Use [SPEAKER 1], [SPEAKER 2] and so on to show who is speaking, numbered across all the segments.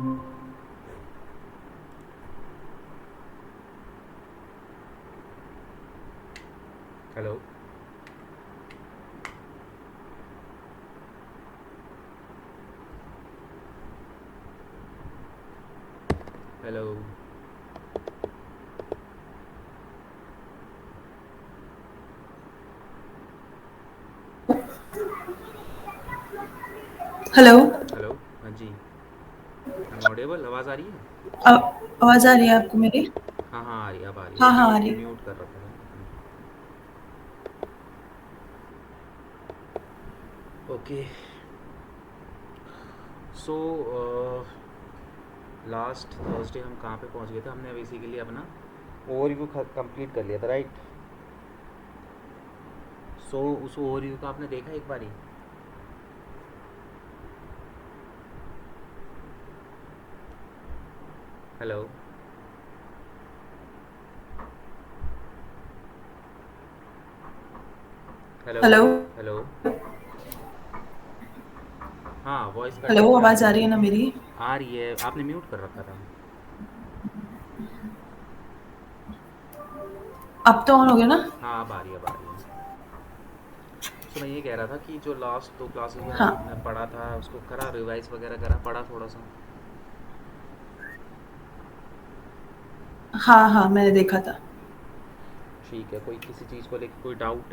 [SPEAKER 1] Hello. Hello.
[SPEAKER 2] Hello.
[SPEAKER 1] Hello. हाँ जी। Am audible, आवाज़ आ रही है?
[SPEAKER 2] आवाज आ रही है आपको मेरी?
[SPEAKER 1] हाँ हाँ, आ रही है, अब आ रही है। वो
[SPEAKER 2] हाँ हाँ आ
[SPEAKER 1] म्यूट
[SPEAKER 2] रही है।
[SPEAKER 1] म्यूट कर रखा था ना आपने। ओके। सो लास्ट थर्सडे हम कहाँ पे पहुँच गए थे? हमने बेसिकली अपना ओवरव्यू कंप्लीट कर लिया था, राइट? सो उस ओवरव्यू का आपने देखा एक बारी? हेलो। हेलो।
[SPEAKER 2] हेलो।
[SPEAKER 1] हेलो। हाँ, वॉइस कट
[SPEAKER 2] हेलो,
[SPEAKER 1] कट के आ
[SPEAKER 2] आवाज
[SPEAKER 1] रही
[SPEAKER 2] आ
[SPEAKER 1] है
[SPEAKER 2] रही है ना
[SPEAKER 1] लेकिन।
[SPEAKER 2] मेरी?
[SPEAKER 1] आ रही है, आपने म्यूट कर रखा था।
[SPEAKER 2] अब तो ऑन हो गया ना?
[SPEAKER 1] हाँ, अब आ रही है, अब आ रही है। सो मैं ये कह रहा था कि जो लास्ट दो क्लासेस में
[SPEAKER 2] हाँ
[SPEAKER 1] हमने पढ़ा था उसको करा, रिवाइज वगैरह करा, पढ़ा थोड़ा सा?
[SPEAKER 2] हाँ हाँ, मैंने देखा था।
[SPEAKER 1] ठीक है, कोई किसी चीज़ को लेके कोई डाउट?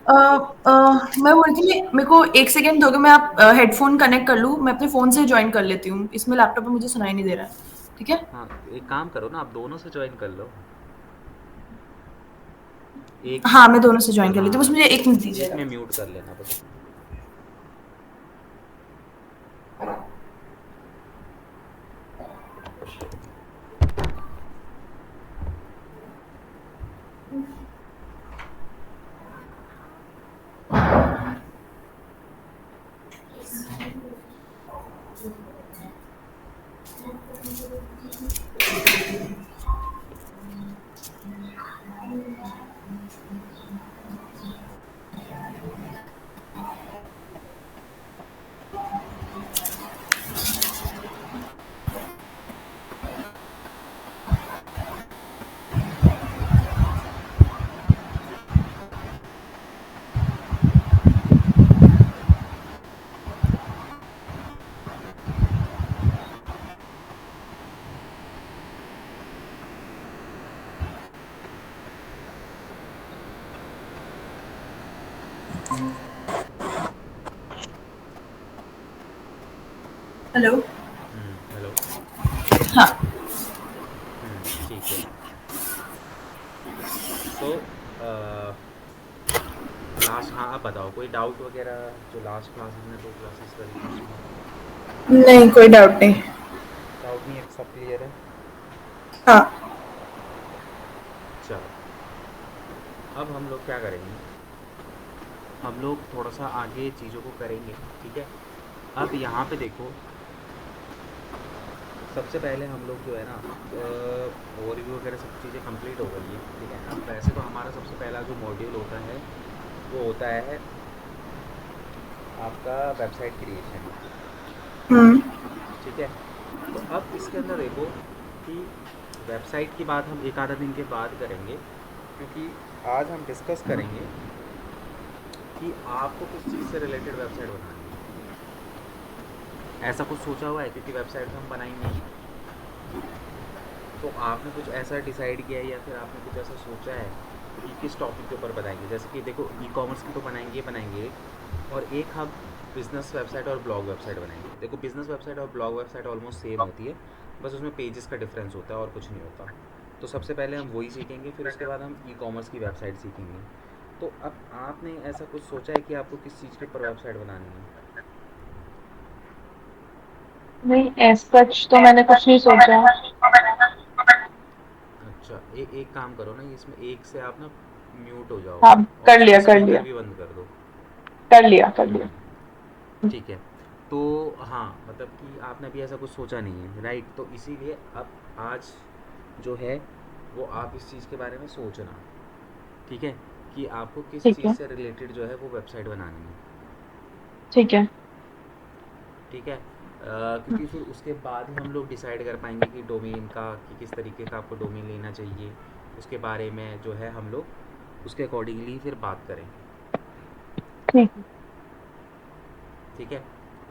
[SPEAKER 2] अ, अ, मैं बोल रही थी, मेरे को एक सेकेंड दोगे? मैं आप हेडफोन कनेक्ट कर लूँ, मैं अपने फोन से ज्वाइन कर लेती हूँ, इसमें लैपटॉप पे मुझे सुनाई नहीं दे रहा है। ठीक है?
[SPEAKER 1] हाँ, एक काम करो ना, आप दोनों से ज्वाइन कर लो। एक।
[SPEAKER 2] हाँ, मैं दोनों से ज्वाइन कर लेती हूँ, बस
[SPEAKER 1] हाँ,
[SPEAKER 2] मुझे एक मिनट
[SPEAKER 1] एक
[SPEAKER 2] दीजिएगा।
[SPEAKER 1] में म्यूट कर लेना बस अपना।
[SPEAKER 2] हेलो।
[SPEAKER 1] हेलो।
[SPEAKER 2] हाँ
[SPEAKER 1] ठीक है। सो लास्ट, हाँ आप बताओ, कोई डाउट वगैरह? जो लास्ट क्लास हमने दो क्लासेस करी थी उसमें
[SPEAKER 2] नहीं, कोई डाउट नहीं।
[SPEAKER 1] डाउट नहीं है, सब क्लियर है?
[SPEAKER 2] हाँ।
[SPEAKER 1] चलो, अब हम लोग क्या करेंगे, हम लोग थोड़ा सा आगे चीज़ों को करेंगे, ठीक है? अब यहाँ पे देखो, सबसे पहले हम लोग जो है ना, ओवरव्यू वगैरह सब चीज़ें कंप्लीट हो गई हैं, ठीक है? अब वैसे तो हमारा सबसे पहला जो मॉड्यूल होता है वो होता है आपका वेबसाइट क्रिएशन,
[SPEAKER 2] हम्म।
[SPEAKER 1] ठीक है? तो अब इसके अंदर देखो कि वेबसाइट की बात हम एक आधा दिन के बाद करेंगे, क्योंकि आज हम डिस्कस करेंगे कि आपको किस चीज़ से रिलेटेड वेबसाइट बनानी है। ऐसा कुछ सोचा हुआ है? क्योंकि वेबसाइट तो हम बनाएंगे ही, तो आपने कुछ ऐसा डिसाइड किया है या फिर आपने कुछ ऐसा सोचा है कि किस टॉपिक के ऊपर बताएंगे? जैसे कि देखो, ई कॉमर्स की तो बनाएंगे ही बनाएंगे एक, और एक हम बिज़नेस वेबसाइट और ब्लॉग वेबसाइट बनाएंगे। देखो, बिज़नेस वेबसाइट और ब्लॉग वेबसाइट ऑलमोस्ट सेम होती है, बस उसमें पेजेस का डिफरेंस होता है और कुछ नहीं होता। तो सबसे पहले हम वही सीखेंगे, फिर उसके बाद हम ई कॉमर्स की वेबसाइट सीखेंगे। तो अब आपने ऐसा कुछ सोचा है कि आपको किस चीज़ के ऊपर वेबसाइट बनानी है?
[SPEAKER 3] नहीं, एज सच तो मैंने कुछ नहीं सोचा।
[SPEAKER 1] अच्छा, एक काम करो ना, इसमें एक से आप ना म्यूट हो जाओ,
[SPEAKER 3] हाँ,
[SPEAKER 1] और
[SPEAKER 3] कर
[SPEAKER 1] इसका
[SPEAKER 3] लिया कर
[SPEAKER 1] स्पीकर
[SPEAKER 3] लिया
[SPEAKER 1] भी बंद कर दो।
[SPEAKER 3] कर लिया कर लिया।
[SPEAKER 1] हम्म। ठीक है। तो हाँ, मतलब कि आपने अभी ऐसा कुछ सोचा नहीं है, राइट? तो इसीलिए अब आज जो है वो आप इस चीज़ के बारे में सोचना, ठीक है? कि आपको किस
[SPEAKER 3] ठीक
[SPEAKER 1] चीज़
[SPEAKER 3] है।
[SPEAKER 1] से रिलेटेड जो है वो वेबसाइट बनानी है,
[SPEAKER 3] ठीक है।
[SPEAKER 1] ठीक है? क्योंकि फिर उसके बाद ही हम लोग डिसाइड कर पाएंगे कि डोमेन का, कि किस तरीके का आपको डोमेन लेना चाहिए, उसके बारे में जो है हम लोग उसके अकॉर्डिंगली फिर बात करेंगे।
[SPEAKER 3] ठीक है।
[SPEAKER 1] ठीक है,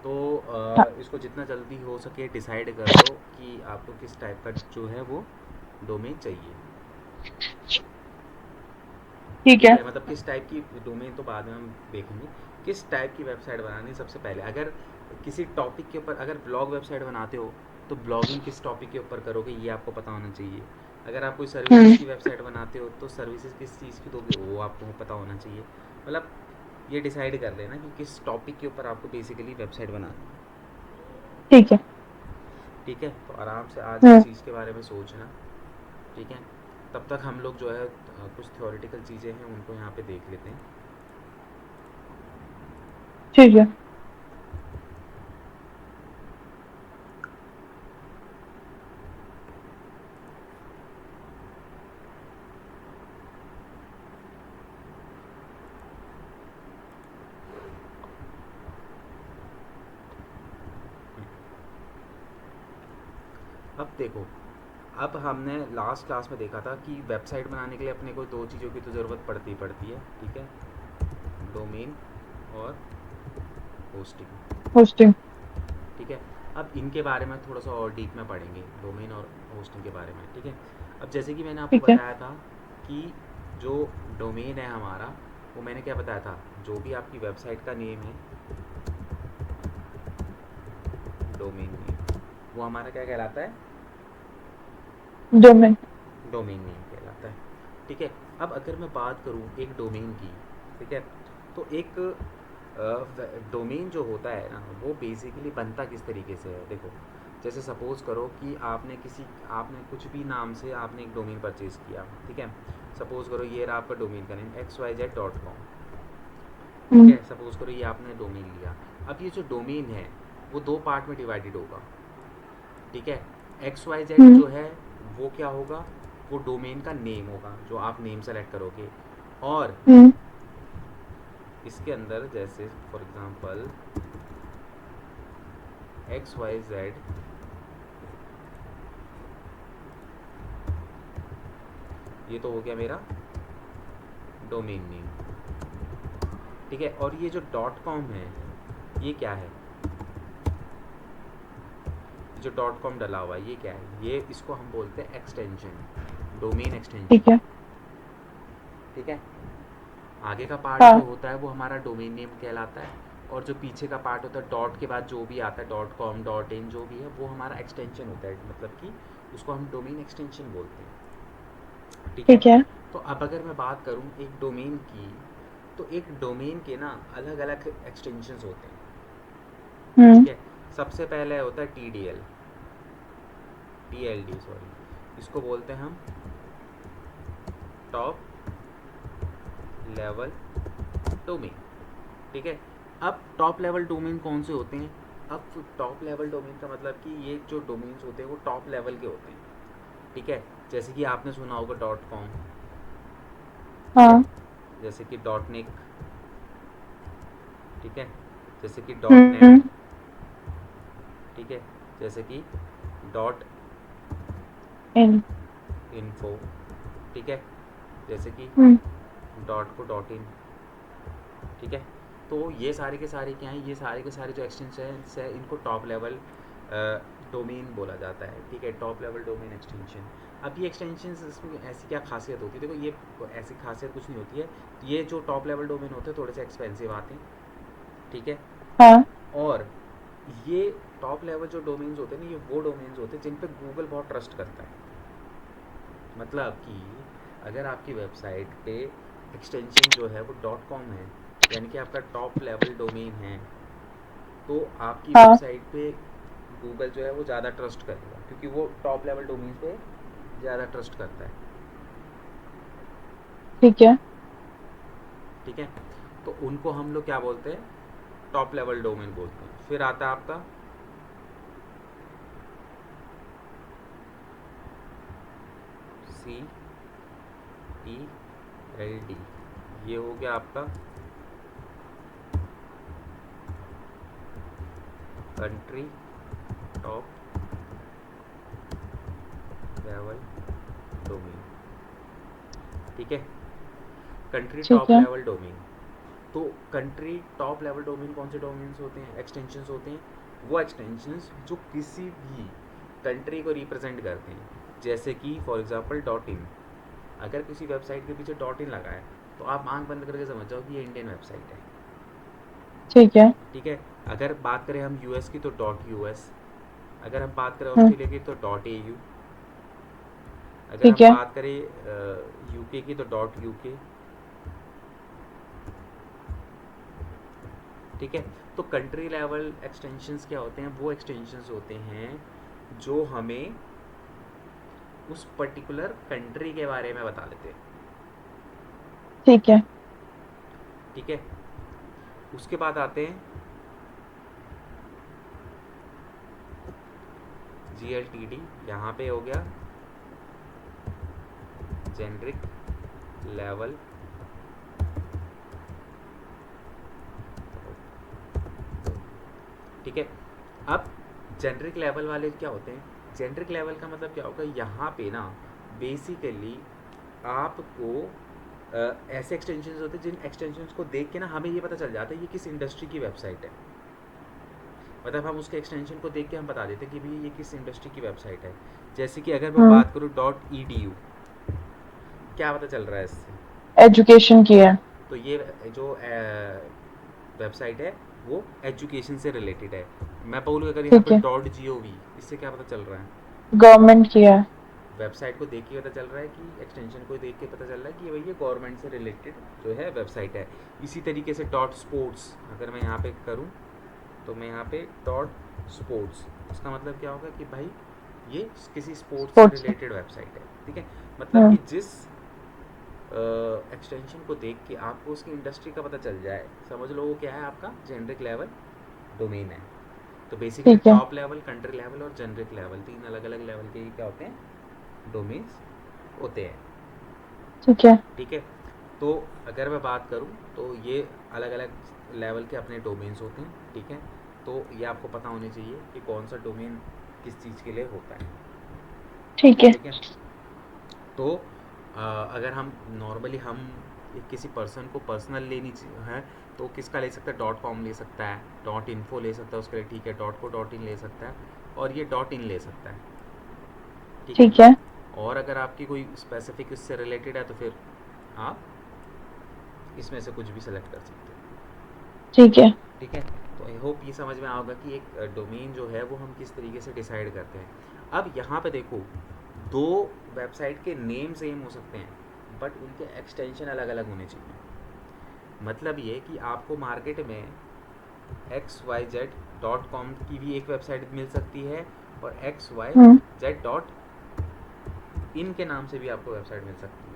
[SPEAKER 1] तो
[SPEAKER 3] हाँ,
[SPEAKER 1] इसको जितना जल्दी हो सके डिसाइड कर लो कि आपको किस टाइप का जो है वो डोमेन चाहिए।
[SPEAKER 3] ठीक
[SPEAKER 1] ठीक
[SPEAKER 3] है।
[SPEAKER 1] है, मतलब किस टाइप की डोमेन तो बाद में हम देखेंगे, किस टाइप की वेबसाइट बनानी है सबसे पहले। अगर किसी टॉपिक के ऊपर, अगर ब्लॉग वेबसाइट बनाते हो तो ब्लॉगिंग किस टॉपिक के ऊपर करोगे ये आपको पता होना चाहिए। अगर आप कोई सर्विसेज
[SPEAKER 3] हम्म।
[SPEAKER 1] की वेबसाइट बनाते हो तो सर्विसेज किस चीज़ की दोगे वो आपको पता होना चाहिए। मतलब ये डिसाइड कर लेना कि किस टॉपिक के ऊपर आपको बेसिकली वेबसाइट बनानी है।
[SPEAKER 3] ठीक है।
[SPEAKER 1] ठीक है, तो आराम से आज इस
[SPEAKER 3] हम्म।
[SPEAKER 1] चीज़ के बारे में सोचना। ठीक है, तब तक हम लोग जो है कुछ थ्योरेटिकल चीज़ें हैं उनको यहाँ पे देख लेते हैं।
[SPEAKER 3] ठीक है।
[SPEAKER 1] अब देखो, अब हमने लास्ट क्लास में देखा था कि वेबसाइट बनाने के लिए अपने को दो चीज़ों की तो ज़रूरत पड़ती ही पड़ती है। ठीक है, डोमेन और होस्टिंग।
[SPEAKER 3] होस्टिंग।
[SPEAKER 1] ठीक है, अब इनके बारे में थोड़ा सा और डीप में पढ़ेंगे, डोमेन और होस्टिंग के बारे में। ठीक है, अब जैसे कि मैंने आपको
[SPEAKER 3] ठीक है।
[SPEAKER 1] बताया था कि जो डोमेन है हमारा, वो मैंने क्या बताया था, जो भी आपकी वेबसाइट का नेम है, डोमेन नेम, वो हमारा क्या कहलाता है,
[SPEAKER 3] डोमेन।
[SPEAKER 1] डोमेन नेम कहलाता है। ठीक है, अब अगर मैं बात करूँ एक डोमेन की, ठीक है, तो एक डोमेन जो होता है ना वो बेसिकली बनता किस तरीके से है। देखो, जैसे सपोज़ करो कि आपने कुछ भी नाम से आपने एक डोमेन परचेज़ किया। ठीक है, सपोज़ करो ये रहा आपका डोमेन का नेम xyz.com। ठीक
[SPEAKER 3] हम्म।
[SPEAKER 1] है, सपोज़ करो ये आपने डोमेन लिया। अब ये जो डोमेन है वो दो पार्ट में डिवाइडेड होगा। ठीक है, XYZ
[SPEAKER 3] हम्म।
[SPEAKER 1] जो है वो क्या होगा, वो डोमेन का नेम होगा जो आप नेम सेलेक्ट करोगे। और
[SPEAKER 3] हम्म।
[SPEAKER 1] इसके अंदर जैसे फॉर एग्जांपल XYZ, ये तो हो गया मेरा डोमेन नेम। ठीक है, और ये जो डॉट कॉम है ये क्या है, जो डॉट कॉम डला हुआ है ये क्या है, ये इसको हम बोलते हैं एक्सटेंशन, डोमेन
[SPEAKER 3] ठीक
[SPEAKER 1] एक्सटेंशन।
[SPEAKER 3] है।
[SPEAKER 1] ठीक है, आगे का पार्ट जो
[SPEAKER 3] हाँ।
[SPEAKER 1] होता है वो हमारा डोमेन नेम कहलाता है, और जो पीछे का पार्ट होता है डॉट के बाद जो भी आता है, डॉट कॉम डॉट इन जो भी है वो हमारा एक्सटेंशन होता है, मतलब कि उसको हम डोमेन एक्सटेंशन बोलते हैं। ठीक है,
[SPEAKER 3] ठीक है।
[SPEAKER 1] तो अब अगर मैं बात करूँ एक डोमेन की, तो एक डोमेन के ना अलग अलग एक्सटेंशंस होते हैं।
[SPEAKER 3] हम्म।
[SPEAKER 1] ठीक है, सबसे पहले होता है TLD सॉरी, इसको बोलते हैं हम टॉप लेवल डोमेन। ठीक है, अब टॉप लेवल डोमेन कौन से होते हैं, अब टॉप लेवल डोमेन का मतलब कि ये जो डोमेन्स होते हैं वो टॉप लेवल के होते हैं। ठीक है, जैसे कि आपने सुना होगा डॉट कॉम,
[SPEAKER 3] हाँ।
[SPEAKER 1] जैसे कि डॉट निक, ठीक है, जैसे कि डॉट नेट,
[SPEAKER 3] हम्म।
[SPEAKER 1] ठीक है, जैसे कि डॉट
[SPEAKER 3] इन।
[SPEAKER 1] इन्फो, ठीक है, जैसे कि
[SPEAKER 3] हम्म।
[SPEAKER 1] Dot co dot in. ठीक है, तो ये सारे के सारे क्या हैं, ये सारे के सारे जो एक्सटेंशन है इनको टॉप लेवल डोमेन बोला जाता है। ठीक है, टॉप लेवल डोमेन एक्सटेंशन। अब ये एक्सटेंशन इसमें ऐसी क्या खासियत होती है, देखो ये ऐसी खासियत कुछ नहीं होती है, ये जो टॉप लेवल डोमेन होते हैं थोड़े से एक्सपेंसिव आते हैं। ठीक है,
[SPEAKER 3] हाँ।
[SPEAKER 1] और ये टॉप लेवल जो डोमेन्स होते हैं ना, ये वो डोमेन्स होते हैं जिन पे गूगल बहुत ट्रस्ट करता है। मतलब कि अगर आपकी वेबसाइट पे एक्सटेंशन जो है वो डॉट कॉम है, यानी कि आपका टॉप लेवल डोमेन है, तो आपकी
[SPEAKER 3] हाँ।
[SPEAKER 1] वेबसाइट पे गूगल जो है वो ज़्यादा ट्रस्ट करेगा, क्योंकि वो टॉप लेवल डोमेन पे ज़्यादा ट्रस्ट करता है।
[SPEAKER 3] ठीक है।
[SPEAKER 1] ठीक है, तो उनको हम लोग क्या बोलते हैं, टॉप लेवल डोमेन बोलते हैं। फिर आता है आपका CTLD, ये हो गया आपका कंट्री टॉप लेवल डोमेन, ठीक है। कंट्री
[SPEAKER 3] ठीक
[SPEAKER 1] टॉप
[SPEAKER 3] है।
[SPEAKER 1] लेवल डोमेन, तो कंट्री टॉप लेवल डोमेन कौन से डोमेन्स होते हैं, एक्सटेंशंस होते हैं, वो एक्सटेंशंस जो किसी भी कंट्री को रिप्रेजेंट करते हैं। जैसे कि फॉर एग्जांपल डॉट इन, अगर किसी वेबसाइट के पीछे डॉट इन लगा है तो आप आंख बंद करके समझ जाओ कि ये इंडियन वेबसाइट है,
[SPEAKER 3] ठीक है।
[SPEAKER 1] ठीक है। अगर बात करें हम यूएस की तो डॉट यूएस, अगर हम बात करें
[SPEAKER 3] हम्म,
[SPEAKER 1] ऑस्ट्रेलिया की तो डॉट एयू, अगर
[SPEAKER 3] ठीक
[SPEAKER 1] हम
[SPEAKER 3] है।
[SPEAKER 1] बात करें यूके की तो डॉट यूके, ठीक है। तो कंट्री लेवल एक्सटेंशंस क्या होते हैं, वो एक्सटेंशंस होते हैं जो हमें उस पर्टिकुलर कंट्री के बारे में बता देते हैं,
[SPEAKER 3] ठीक है।
[SPEAKER 1] ठीक है। उसके बाद आते हैं GLTD, यहाँ पे हो गया जेनरिक लेवल, ठीक है। अब जेनरिक लेवल वाले क्या होते हैं, जेनरिक लेवल का मतलब क्या होगा, यहाँ पे ना बेसिकली आपको ऐसे एक्सटेंशंस होते हैं जिन एक्सटेंशंस को देख के ना हमें ये पता चल जाता है ये किस इंडस्ट्री की वेबसाइट है। मतलब हम उसके एक्सटेंशन को देख के हम बता देते हैं कि भाई ये किस इंडस्ट्री की वेबसाइट है। जैसे कि अगर मैं
[SPEAKER 3] हम्म,
[SPEAKER 1] बात करूँ .edu, क्या पता चल रहा है इससे,
[SPEAKER 3] एजुकेशन की है।
[SPEAKER 1] तो ये जो वेबसाइट है वो एजुकेशन से रिलेटेड है। मैं बोलूँ अगर यहाँ
[SPEAKER 3] ठीक
[SPEAKER 1] पे
[SPEAKER 3] है।
[SPEAKER 1] .gov, इससे क्या पता चल रहा है,
[SPEAKER 3] गवर्नमेंट की है।
[SPEAKER 1] वेबसाइट को देख के पता चल रहा है कि एक्सटेंशन को देख के पता चल रहा है कि भाई ये गवर्नमेंट से रिलेटेड जो है वेबसाइट है। इसी तरीके से .sports, अगर मैं यहाँ पे करूँ तो मैं यहाँ पे .sports, उसका मतलब क्या होगा कि भाई ये किसी स्पोर्ट्स से
[SPEAKER 3] स्पोर्ट्स की।
[SPEAKER 1] रिलेटेड वेबसाइट है, ठीक है। मतलब
[SPEAKER 3] हम्म,
[SPEAKER 1] कि जिस एक्सटेंशन को देख के आपको उसकी इंडस्ट्री का पता चल जाए, समझ लो वो क्या है, आपका जेनरिक लेवल डोमेन है। तो बेसिकली
[SPEAKER 3] ठीक है।
[SPEAKER 1] टॉप लेवल, कंट्री लेवल और जेनरिक लेवल, तीन अलग अलग लेवल के क्या होते हैं, डोमेन्स होते हैं,
[SPEAKER 3] ठीक है।
[SPEAKER 1] ठीक है। तो अगर मैं बात करूं तो ये अलग अलग लेवल के अपने डोमेन्स होते हैं, ठीक है। तो ये आपको पता होने चाहिए कि कौन सा डोमेन किस चीज़ के लिए होता है,
[SPEAKER 3] ठीक है।
[SPEAKER 1] ठीक है। तो अगर हम नॉर्मली हम किसी पर्सन को पर्सनल लेनी है तो किसका ले सकता है, .com ले सकता है, .info ले सकता है उसके लिए, ठीक है। .co.in ले सकता है और ये .in ले सकता है, ठीक है।
[SPEAKER 3] ठीक है।
[SPEAKER 1] और अगर आपकी कोई स्पेसिफिक इससे रिलेटेड है तो फिर आप इसमें से कुछ भी सेलेक्ट कर सकते हो,
[SPEAKER 3] ठीक है।
[SPEAKER 1] ठीक है। तो आई होप ये समझ में आओगा कि एक डोमेन जो है वो हम किस तरीके से डिसाइड करते हैं। अब यहाँ पे देखो, दो वेबसाइट के नेम सेम हो सकते हैं बट उनके एक्सटेंशन अलग अलग होने चाहिए। मतलब ये कि आपको मार्केट में XYZ.com की भी एक वेबसाइट मिल सकती है और
[SPEAKER 3] हम्म,
[SPEAKER 1] XYZ.in के नाम से भी आपको वेबसाइट मिल सकती है,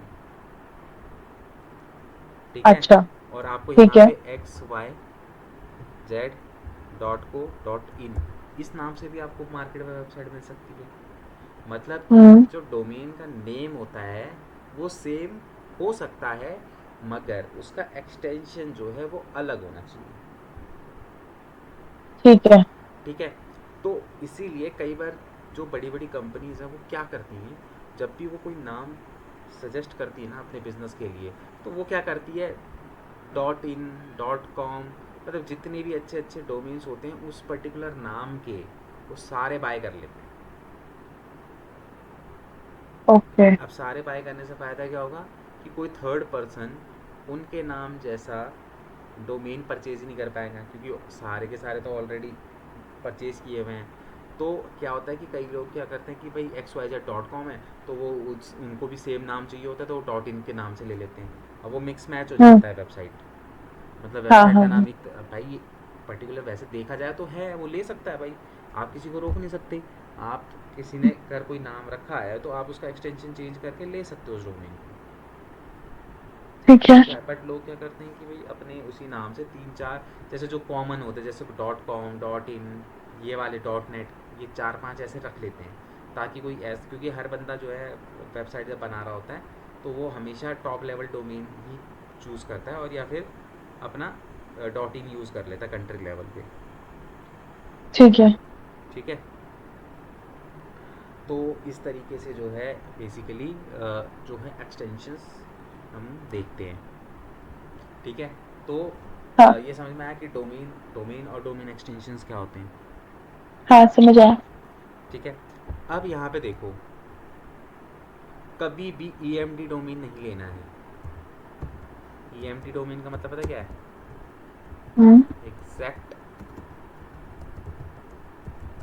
[SPEAKER 1] ठीक है।
[SPEAKER 3] अच्छा।
[SPEAKER 1] और आपको
[SPEAKER 3] ठीक
[SPEAKER 1] यहाँ
[SPEAKER 3] है।
[SPEAKER 1] पे XYZ.co.in इस नाम से भी आपको मार्केट में वेबसाइट मिल सकती है। मतलब कि
[SPEAKER 3] हम्म,
[SPEAKER 1] जो डोमेन का नेम होता है वो सेम हो सकता है मगर उसका एक्सटेंशन जो है वो अलग होना चाहिए,
[SPEAKER 3] ठीक है।
[SPEAKER 1] ठीक है। तो इसीलिए कई बार जो बड़ी बड़ी कंपनीज हैं वो क्या करती हैं, जब भी वो कोई नाम सजेस्ट करती है ना अपने बिजनेस के लिए, तो वो क्या करती है .in .com, मतलब जितने भी अच्छे अच्छे डोमेन्स होते हैं उस पर्टिकुलर नाम के वो सारे बाय कर लेते हैं।
[SPEAKER 3] ओके।
[SPEAKER 1] अब सारे बाय करने से फ़ायदा क्या होगा कि कोई थर्ड पर्सन उनके नाम जैसा डोमेन परचेज ही नहीं कर पाएगा, क्योंकि सारे के सारे तो ऑलरेडी परचेज किए हुए हैं। तो क्या होता है कि कई लोग क्या करते हैं कि भाई XYZ.com है तो वो उनको भी सेम नाम चाहिए होता है तो वो .in के नाम से ले लेते हैं, अब वो मिक्स मैच हो
[SPEAKER 3] हम्म,
[SPEAKER 1] जाता है वेबसाइट। मतलब
[SPEAKER 3] हाँ
[SPEAKER 1] वेबसाइट
[SPEAKER 3] हाँ
[SPEAKER 1] का
[SPEAKER 3] हाँ।
[SPEAKER 1] नाम एक भाई पर्टिकुलर वैसे देखा जाए तो है, वो ले सकता है भाई, आप किसी को रोक नहीं सकते। आप किसी ने अगर कोई नाम रखा है तो आप उसका एक्सटेंशन चेंज करके ले सकते हो उस डोमेन को,
[SPEAKER 3] ठीक है।
[SPEAKER 1] ठीक है। बट लोग क्या करते हैं कि भाई अपने उसी नाम से तीन चार, जैसे जो कॉमन होते हैं जैसे .com .in, ये वाले .net, ये चार पांच ऐसे रख लेते हैं ताकि कोई ऐसे, क्योंकि हर बंदा जो है वेबसाइट जब बना रहा होता है तो वो हमेशा टॉप लेवल डोमेन ही चूज़ करता है और या फिर अपना .in यूज़ कर लेता है कंट्री लेवल पे,
[SPEAKER 3] ठीक है।
[SPEAKER 1] ठीक है। तो इस तरीके से जो है बेसिकली जो है एक्सटेंशंस हम देखते हैं। ठीक है, तो
[SPEAKER 3] हाँ
[SPEAKER 1] ये समझ में आया कि डोमेन और डोमेन एक्सटेंशंस क्या होते हैं।
[SPEAKER 3] हाँ समझ आया।
[SPEAKER 1] ठीक है, अब यहाँ पे देखो, कभी भी EMD डोमेन नहीं लेना है। EMD डोमेन का मतलब पता क्या है?
[SPEAKER 3] हम्म
[SPEAKER 1] एग्जैक्ट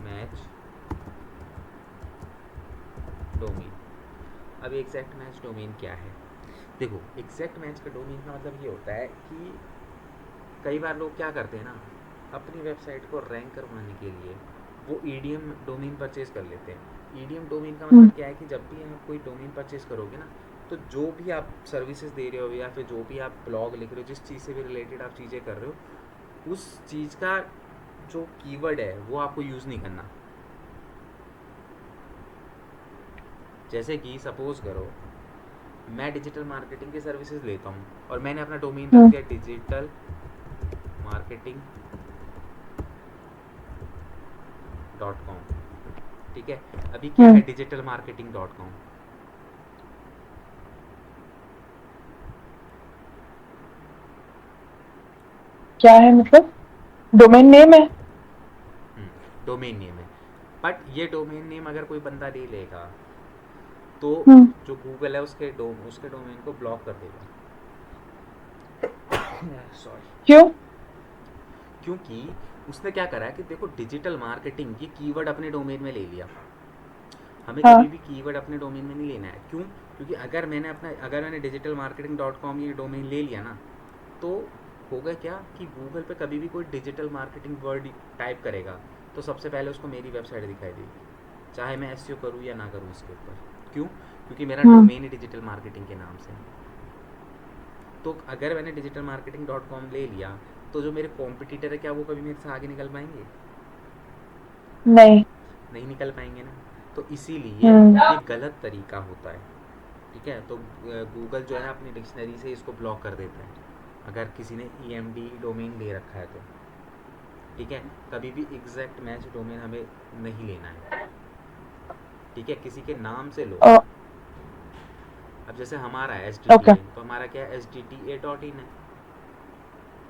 [SPEAKER 1] मैच डोमेन। अब एग्जैक्ट मैच डोमेन क्या है? देखो, एग्जैक्ट मैच का डोमेन का मतलब ये होता है कि कई बार लोग क्या करते हैं ना, अपनी वेबसाइट को रैंक करवाने के लिए वो EDM डोमेन परचेज कर लेते हैं। EDM डोमेन का मतलब क्या है कि जब भी आप कोई डोमेन परचेज करोगे ना, तो जो भी आप सर्विसेज दे रहे हो या फिर जो भी आप ब्लॉग लिख रहे हो, जिस चीज़ से भी रिलेटेड आप चीज़ें कर रहे हो, उस चीज़ का जो कीवर्ड है वो आपको यूज़ नहीं करना। जैसे कि सपोज करो मैं डिजिटल मार्केटिंग की सर्विसेज लेता हूँ और मैंने अपना डोमेन रख दिया डिजिटल मार्केटिंग .com। ठीक है, अभी क्या है डिजिटल मार्केटिंग .com?
[SPEAKER 3] क्या है मतलब? डोमेन नेम है।
[SPEAKER 1] डोमेन नेम है, बट ये डोमेन नेम अगर कोई बंदा ले लेगा तो
[SPEAKER 3] हम्म
[SPEAKER 1] जो गूगल है उसके डोमेन को ब्लॉक कर देगा। सॉरी।
[SPEAKER 3] क्यों?
[SPEAKER 1] क्योंकि उसने क्या करा है कि देखो, डिजिटल मार्केटिंग ये कीवर्ड अपने डोमेन में ले लिया। हमें
[SPEAKER 3] हाँ
[SPEAKER 1] कभी भी कीवर्ड अपने डोमेन में नहीं लेना है। क्यों? क्योंकि अगर मैंने डिजिटल मार्केटिंग .com ये डोमेन ले लिया ना, तो होगा क्या कि गूगल पे कभी भी कोई डिजिटल मार्केटिंग वर्ड टाइप करेगा तो सबसे पहले उसको मेरी वेबसाइट दिखाई देगी, चाहे मैं SEO करूँ या ना करूँ इसके ऊपर। क्यों? क्योंकि मेरा
[SPEAKER 3] हम्म
[SPEAKER 1] डोमेन ही डिजिटल मार्केटिंग के नाम से है। तो अगर मैंने डिजिटल मार्केटिंग .com ले लिया तो जो मेरे कॉम्पिटिटर है, क्या वो कभी मेरे से आगे निकल पाएंगे?
[SPEAKER 3] नहीं।
[SPEAKER 1] नहीं निकल पाएंगे ना। तो इसीलिए
[SPEAKER 3] हम्म
[SPEAKER 1] ये गलत तरीका होता है। ठीक है, तो गूगल जो है अपनी डिक्शनरी से इसको ब्लॉक कर देता है अगर किसी ने EMD डोमेन ले रखा है तो। ठीक है, कभी भी एग्जैक्ट मैच डोमेन हमें नहीं लेना है। ठीक है, किसी के नाम से लो।
[SPEAKER 3] ओ,
[SPEAKER 1] अब जैसे हमारा है
[SPEAKER 3] ओके।
[SPEAKER 1] SDTA, तो हमारा क्या है, SDTA.in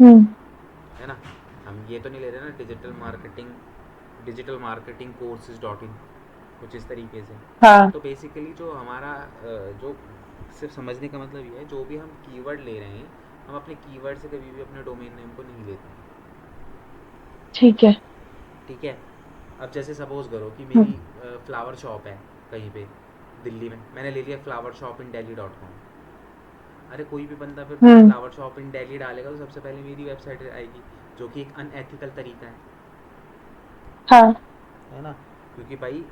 [SPEAKER 3] हम्म
[SPEAKER 1] है ना। हम ये तो नहीं ले रहे ना डिजिटल मार्केटिंग कोर्सेज.in, कुछ इस तरीके से।
[SPEAKER 3] हाँ
[SPEAKER 1] तो बेसिकली जो हमारा जो सिर्फ समझने का मतलब ये है, जो भी हम कीवर्ड ले रहे हैं, हम अपने कीवर्ड से कभी भी अपने डोमेन नेम को नहीं लेते हैं।
[SPEAKER 3] ठीक है।
[SPEAKER 1] ठीक है, अब जैसे सपोज़ करो कि
[SPEAKER 3] हम्म
[SPEAKER 1] मेरी फ्लावर शॉप है कहीं पे दिल्ली में, मैंने ले लिया फ्लावर शॉप इन delhi.com। अरे कोई भी बंदा फिर
[SPEAKER 3] हम्म
[SPEAKER 1] फ्लावर शॉप इन दिल्ली डालेगा तो सबसे पहले मेरी वेबसाइट आएगी, जो कि एक अनएथिकल तरीका
[SPEAKER 3] हाँ
[SPEAKER 1] है ना। क्योंकि भाई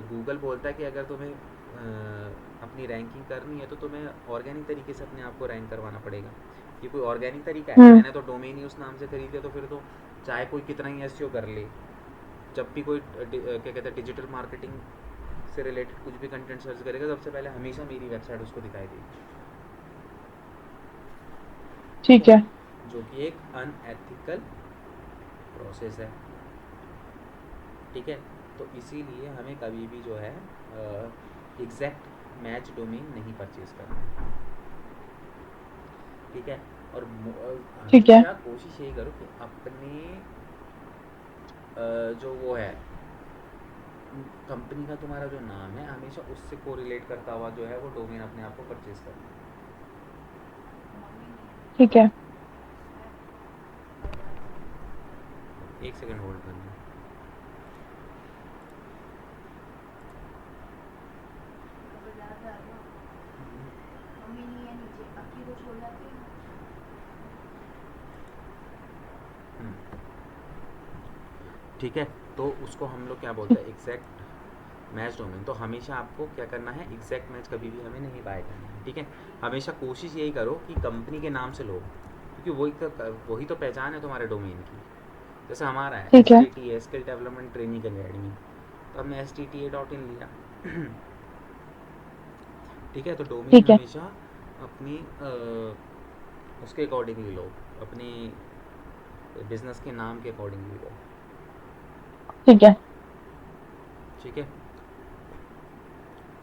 [SPEAKER 1] गूगल बोलता है कि अगर तुम्हें अपनी रैंकिंग करनी है तो तुम्हें ऑर्गेनिक तरीके से अपने आप को रैंक करवाना पड़ेगा। ये कोई ऑर्गेनिक तरीका है?
[SPEAKER 3] हम्म
[SPEAKER 1] मैंने तो डोमेन ही उस नाम से खरीद लिया, तो फिर तो चाहे कोई कितना ही SEO कर ले, जब भी कोई क्या कहते हैं डिजिटल मार्केटिंग से रिलेटेड कुछ भी कंटेंट सर्च करेगा, सबसे पहले हमेशा मेरी वेबसाइट उसको दिखाई देगी। ठीक
[SPEAKER 3] ठीक
[SPEAKER 1] है,
[SPEAKER 3] है।
[SPEAKER 1] जो कि एक अनएथिकल प्रोसेस है। ठीक है, तो इसीलिए हमें कभी भी जो है एग्जैक्ट मैच डोमेन नहीं परचेज करना है। ठीक है, और
[SPEAKER 3] ठीक है।
[SPEAKER 1] हमेशा कोशिश यही करो कि अपने जो वो है कंपनी का तुम्हारा जो नाम है, हमेशा उससे कोरिलेट करता हुआ जो है वो डोमेन अपने आप को परचेज करना।
[SPEAKER 3] ठीक है।
[SPEAKER 1] एक सेकंड होल्ड करना। ठीक है, तो उसको हम लोग क्या बोलते हैं, एग्जैक्ट मैच डोमेन। तो हमेशा आपको क्या करना है, एग्जैक्ट मैच कभी भी हमें नहीं बाय करना है। ठीक है, हमेशा कोशिश यही करो कि कंपनी के नाम से लो, क्योंकि वही तो पहचान है तुम्हारे डोमेन की। जैसे हमारा है
[SPEAKER 3] ठीक है।
[SPEAKER 1] STTA skill development training academy, तो हमने STTA.in लिया। ठीक है, तो डोमेन
[SPEAKER 3] ठीक है।
[SPEAKER 1] हमेशा अपनी उसके अकॉर्डिंगली लो, अपनी बिजनेस के नाम के अकॉर्डिंगली लो।
[SPEAKER 3] ठीक है।
[SPEAKER 1] ठीक है,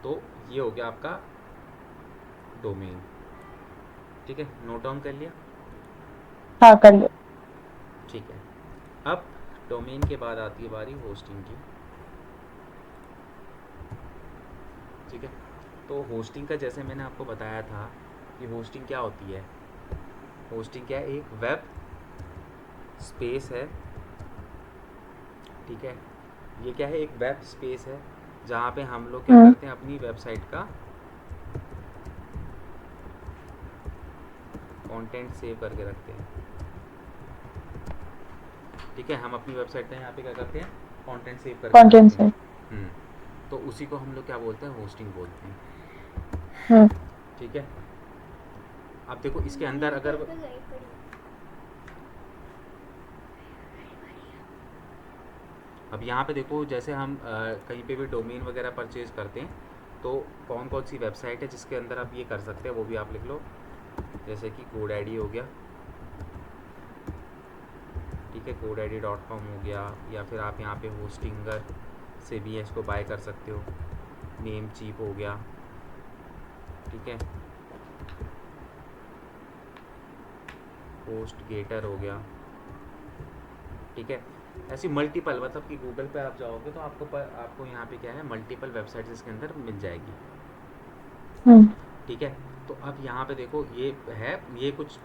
[SPEAKER 1] तो ये हो गया आपका डोमेन। ठीक है, नोट डाउन कर लिया?
[SPEAKER 3] हाँ कर लो।
[SPEAKER 1] ठीक है, अब डोमेन के बाद आती है बारी होस्टिंग की। ठीक है, तो होस्टिंग का जैसे मैंने आपको बताया था कि होस्टिंग क्या होती है। होस्टिंग क्या है? एक वेब स्पेस है। ठीक है, ये क्या है? एक वेब स्पेस है जहाँ पे हम लोग क्या करते हैं, अपनी वेबसाइट का कंटेंट सेव करके रखते हैं। ठीक है, हम अपनी वेबसाइट पे यहाँ पे क्या करते हैं, कंटेंट सेव करके
[SPEAKER 3] कंटेंट
[SPEAKER 1] रखते
[SPEAKER 3] से।
[SPEAKER 1] हैं। तो उसी को हम लोग क्या बोलते हैं, होस्टिंग बोलते हैं।
[SPEAKER 3] हम्म।
[SPEAKER 1] ठीक है, अब देखो इसके अंदर अगर अब यहाँ पे देखो, जैसे हम कहीं पे भी डोमेन वगैरह परचेज करते हैं तो कौन कौन सी वेबसाइट है जिसके अंदर आप ये कर सकते हैं, वो भी आप लिख लो। जैसे कि GoDaddy हो गया। ठीक है, GoDaddy.com हो गया, या फिर आप यहाँ पे होस्टिंगर से भी इसको बाय कर सकते हो। नेमचीप हो गया। ठीक है, होस्टगेटर हो गया। ठीक है, ऐसी मल्टीपल, मतलब कि गूगल पे आप जाओगे तो आपको यहाँ पे क्या है, मल्टीपल वेबसाइट्स इसके अंदर मिल जाएगी। ठीक है, तो अब यहाँ पे देखो ये है, ये कुछ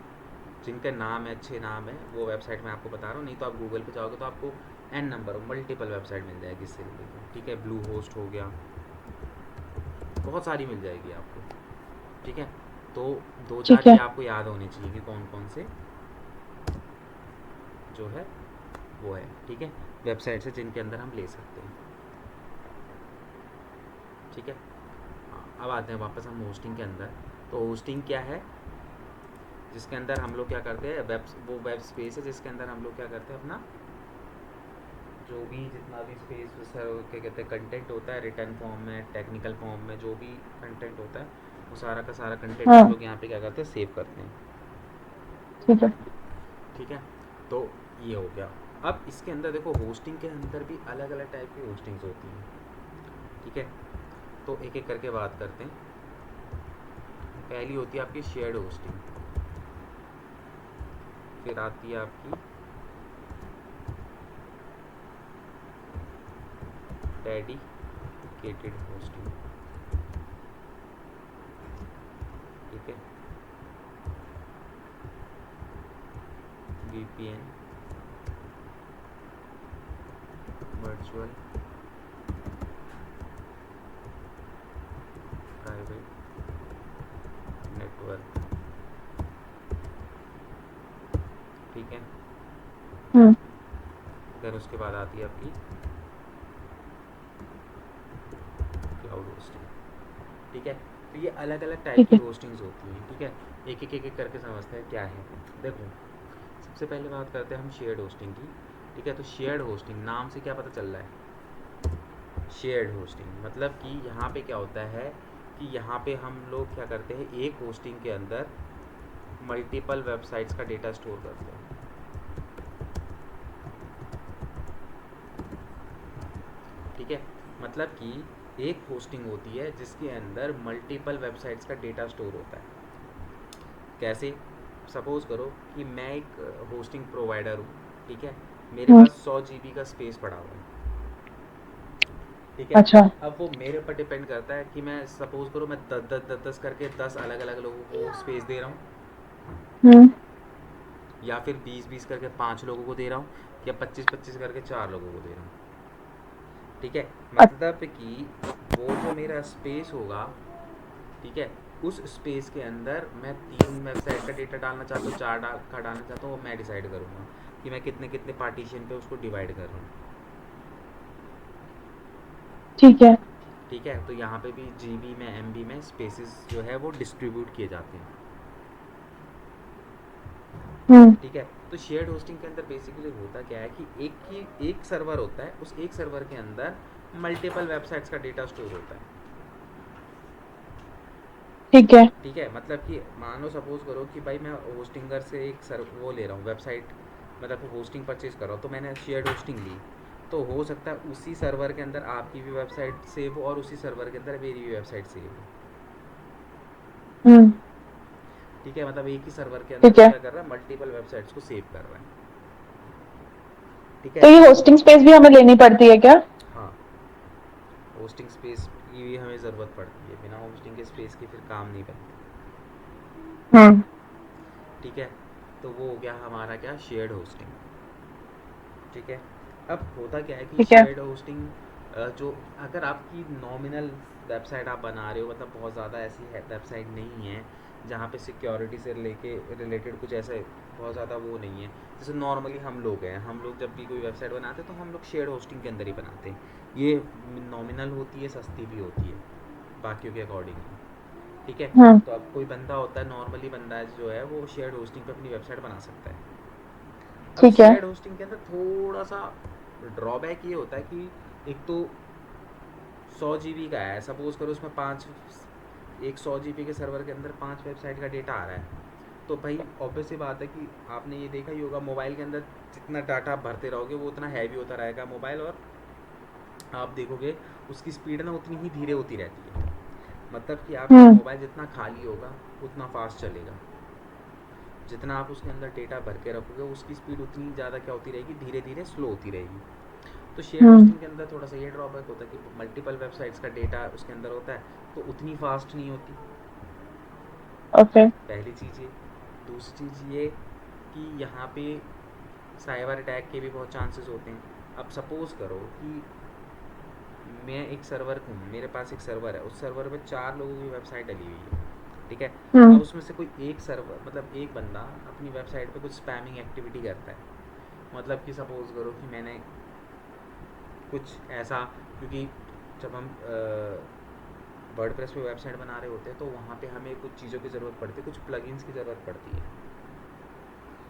[SPEAKER 1] जिनके नाम है, अच्छे नाम है, वो वेबसाइट मैं आपको बता रहा हूँ। नहीं तो आप गूगल पे जाओगे तो आपको n नंबर मल्टीपल वेबसाइट मिल जाएगी इससे रिलेटेड। ठीक है, ब्लू होस्ट हो गया, बहुत सारी मिल जाएगी आपको। ठीक है, तो दो चार
[SPEAKER 3] ठीक
[SPEAKER 1] ही
[SPEAKER 3] है।
[SPEAKER 1] आपको याद होने चाहिए कि कौन कौन से जो है वो है। ठीक है, वेबसाइट से जिनके अंदर हम ले सकते हैं। ठीक है, अब आते हैं वापस हम होस्टिंग के अंदर। तो होस्टिंग क्या है? जिसके अंदर हम लोग क्या करते हैं, वो वेब स्पेस है जिसके अंदर हम लोग क्या करते हैं, अपना जो भी जितना भी स्पेस क्या कहते हैं कंटेंट होता है, रिटर्न फॉर्म में, टेक्निकल फॉर्म में, जो भी कंटेंट होता है वो सारा का सारा कंटेंट हम
[SPEAKER 3] हाँ
[SPEAKER 1] लोग यहाँ पे क्या करते हैं, सेव करते हैं।
[SPEAKER 3] ठीक है।
[SPEAKER 1] ठीक है, तो ये हो गया। अब इसके अंदर देखो, होस्टिंग के अंदर भी अलग अलग टाइप की होस्टिंग्स होती हैं। ठीक है, तो एक एक करके बात करते हैं। पहली होती है आपकी शेयर्ड होस्टिंग, फिर आती है आपकी डेडिकेटेड होस्टिंग। ठीक है, VPN, वर्चुअल प्राइवेट नेटवर्क। ठीक है, फिर उसके बाद आती है आपकी क्लाउड होस्टिंग। ठीक है, तो ये अलग अलग टाइप
[SPEAKER 3] ठीक
[SPEAKER 1] की
[SPEAKER 3] है।
[SPEAKER 1] होस्टिंग्स होती हैं। ठीक है, एक एक करके समझते हैं क्या है। देखो, सबसे पहले बात करते हैं हम शेयर्ड होस्टिंग की। ठीक है, तो शेयर्ड होस्टिंग नाम से क्या पता चल रहा है? शेयर्ड होस्टिंग मतलब कि यहाँ पे क्या होता है कि यहाँ पे हम लोग क्या करते हैं, एक होस्टिंग के अंदर मल्टीपल वेबसाइट्स का डेटा स्टोर करते हैं। ठीक है, मतलब कि एक होस्टिंग होती है जिसके अंदर मल्टीपल वेबसाइट्स का डेटा स्टोर होता है। कैसे? सपोज़ करो कि मैं एक होस्टिंग प्रोवाइडर हूँ। ठीक है, मेरे पास 100 GB का स्पेस पड़ा हुआ है। ठीक है,
[SPEAKER 3] अच्छा।
[SPEAKER 1] अब वो मेरे ऊपर डिपेंड करता है कि मैं सपोज़ करो मैं 10 करके 10 अलग अलग लोगों को स्पेस दे रहा हूँ, या फिर 20 करके 5 लोगों को दे रहा हूँ, या 25 करके 4 लोगों को दे रहा हूँ। ठीक है, मतलब कि वो जो मेरा स्पेस होगा, ठीक है, उस स्पेस के अंदर मैं 3 वेबसाइट का डेटा डालना चाहता हूँ, 4 का डालना चाहता हूँ, वो मैं डिसाइड करूँगा कि मैं कितने कितने पार्टीशन पे उसको डिवाइड कर रहा हूँ।
[SPEAKER 3] ठीक है।
[SPEAKER 1] ठीक है, तो यहाँ पे भी GB में, MB में स्पेसेस जो है वो डिस्ट्रीब्यूट किए जाते हैं। ठीक है, तो शेयर्ड होस्टिंग के अंदर बेसिकली होता क्या है कि एक सर्वर होता है, उस एक सर्वर के अंदर मल्टीपल वेबसाइट्स का डेटा स्टोर होता है।
[SPEAKER 3] ठीक है।
[SPEAKER 1] ठीक है, मतलब कि मान लो सपोज करो कि भाई मैं होस्टिंगर से एक वो ले रहा हूँ वेबसाइट, मतलब होस्टिंग परचेज कर रहा हूँ, तो मैंने शेयर्ड होस्टिंग ली। तो हो सकता है उसी सर्वर के अंदर आपकी भी वेबसाइट सेव हो और उसी सर्वर के अंदर मेरी भी वेबसाइट सेव हो।
[SPEAKER 3] हम्म।
[SPEAKER 1] ठीक है, मतलब एक ही सर्वर के अंदर
[SPEAKER 3] ठीक
[SPEAKER 1] वो
[SPEAKER 3] है।
[SPEAKER 1] क्या कर रहा है, मल्टीपल वेबसाइट्स को सेव कर रहा है। ठीक
[SPEAKER 3] तो
[SPEAKER 1] है।
[SPEAKER 3] ये होस्टिंग स्पेस भी हमें लेनी पड़ती है क्या?
[SPEAKER 1] हाँ, होस्टिंग स्पेस की भी हमें ज़रूरत पड़ती है, बिना होस्टिंग के स्पेस के फिर काम नहीं बनता।
[SPEAKER 3] हम्म।
[SPEAKER 1] ठीक है, तो वो हो गया हमारा क्या, शेयर्ड होस्टिंग। ठीक है, अब होता क्या है कि
[SPEAKER 3] ठीक है।
[SPEAKER 1] शेयर्ड होस्टिंग जो, अगर आपकी नॉमिनल वेबसाइट आप बना रहे हो, मतलब बहुत ज़्यादा ऐसी है वेबसाइट नहीं है जहाँ पे सिक्योरिटी से लेके रिलेटेड कुछ ऐसे बहुत ज़्यादा वो नहीं है, जैसे नॉर्मली हम लोग हैं, हम लोग जब भी कोई वेबसाइट बनाते हैं तो हम लोग शेयर्ड होस्टिंग के अंदर ही बनाते हैं। ये नॉमिनल होती है, सस्ती भी होती है बाकियों के अकॉर्डिंगली। ठीक है,
[SPEAKER 3] हम्म।
[SPEAKER 1] तो अब कोई बंदा होता है, नॉर्मली बंदा जो है वो शेयर्ड होस्टिंग पे अपनी वेबसाइट बना सकता है। अब
[SPEAKER 3] ठीक है।
[SPEAKER 1] शेयर्ड होस्टिंग के अंदर थोड़ा सा ड्रॉबैक ये होता है कि एक तो 100 GB का है, सपोज करो उसमें पाँच, एक 100 GB के सर्वर के अंदर 5 वेबसाइट का डेटा आ रहा है, तो भाई ऑब्वियस सी बात है कि आपने ये देखा ही होगा, मोबाइल के अंदर जितना डाटा आप भरते रहोगे वो उतना हैवी होता रहेगा मोबाइल, और आप देखोगे उसकी स्पीड ना उतनी ही धीरे होती रहती है। मतलब कि आपका
[SPEAKER 3] हम्म।
[SPEAKER 1] मोबाइल जितना खाली होगा उतना फास्ट चलेगा, जितना आप उसके अंदर डेटा भर के रखोगे उसकी स्पीड उतनी ज़्यादा क्या होती रहेगी, धीरे धीरे स्लो होती रहेगी। तो शेयर्ड
[SPEAKER 3] हम्म।
[SPEAKER 1] होस्टिंग के अंदर थोड़ा सा ये ड्रॉबैक होता है कि मल्टीपल वेबसाइट्स का डेटा उसके अंदर होता है, तो उतनी फास्ट नहीं होती,
[SPEAKER 3] ओके।
[SPEAKER 1] पहली चीज़ ये। दूसरी चीज़ ये कि यहाँ पे साइबर अटैक के भी बहुत चांसेस होते हैं। अब सपोज़ करो कि मैं एक सर्वर हूँ, मेरे पास एक सर्वर है, उस सर्वर पे 4 लोगों की वेबसाइट डली हुई है। ठीक है,
[SPEAKER 3] हम्म।
[SPEAKER 1] अब उसमें से कोई एक सर्वर, मतलब एक बंदा अपनी वेबसाइट पे कुछ स्पैमिंग एक्टिविटी करता है, मतलब कि सपोज़ करो कि मैंने कुछ ऐसा, क्योंकि जब हम वर्डप्रेस पे वेबसाइट बना रहे होते हैं तो वहाँ पे हमें कुछ चीज़ों की ज़रूरत पड़ती है, कुछ प्लगइन्स की ज़रूरत पड़ती है।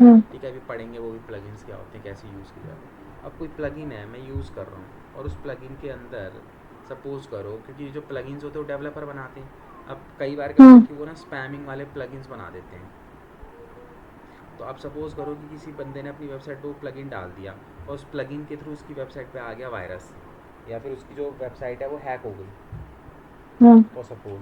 [SPEAKER 3] हम्म।
[SPEAKER 1] ठीक है, अभी पढ़ेंगे वो भी प्लगइन्स क्या होते हैं, कैसे यूज़ किया जाते हैं। अब कोई प्लगइन है मैं यूज़ कर रहा हूँ, और उस प्लगइन के अंदर सपोज़ करो, क्योंकि जो प्लगइन्स होते हैं वो डेवलपर बनाते हैं, अब कई बार क्या होता
[SPEAKER 3] हम्म।
[SPEAKER 1] है कि वो ना स्पैमिंग वाले प्लगइन्स बना देते हैं। तो आप सपोज़ करो कि किसी बंदे ने अपनी वेबसाइट पे वो प्लगइन डाल दिया, और उस प्लगइन के थ्रू उसकी वेबसाइट पे आ गया वायरस, या फिर उसकी जो वेबसाइट है वो हैक हो गई
[SPEAKER 3] हम्म।
[SPEAKER 1] For suppose.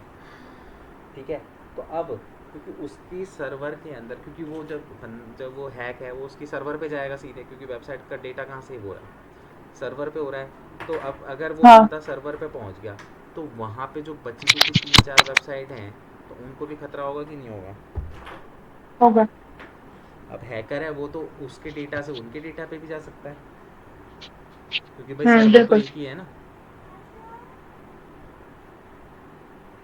[SPEAKER 1] ठीक है, तो अब क्योंकि उसकी सर्वर के अंदर, क्योंकि वो जब वो हैक है वो उसकी सर्वर पे जाएगा सीधे, क्योंकि वेबसाइट का डेटा कहाँ सेव हो रहा है, सर्वर पे हो रहा है। तो अब अगर वो
[SPEAKER 3] हाँ।
[SPEAKER 1] बंदा सर्वर पे पहुंच गया, तो वहाँ पे जो बची कुची 3-4 वेबसाइट हैं, तो उनको भी खतरा होगा कि नहीं होगा।
[SPEAKER 3] होगा।
[SPEAKER 1] अब हैकर है वो तो उसके डेटा से उनके डेटा पे भी जा सकता है, क्योंकि भाई सर्वर तो
[SPEAKER 3] बिल्कुल।
[SPEAKER 1] एक ही है ना।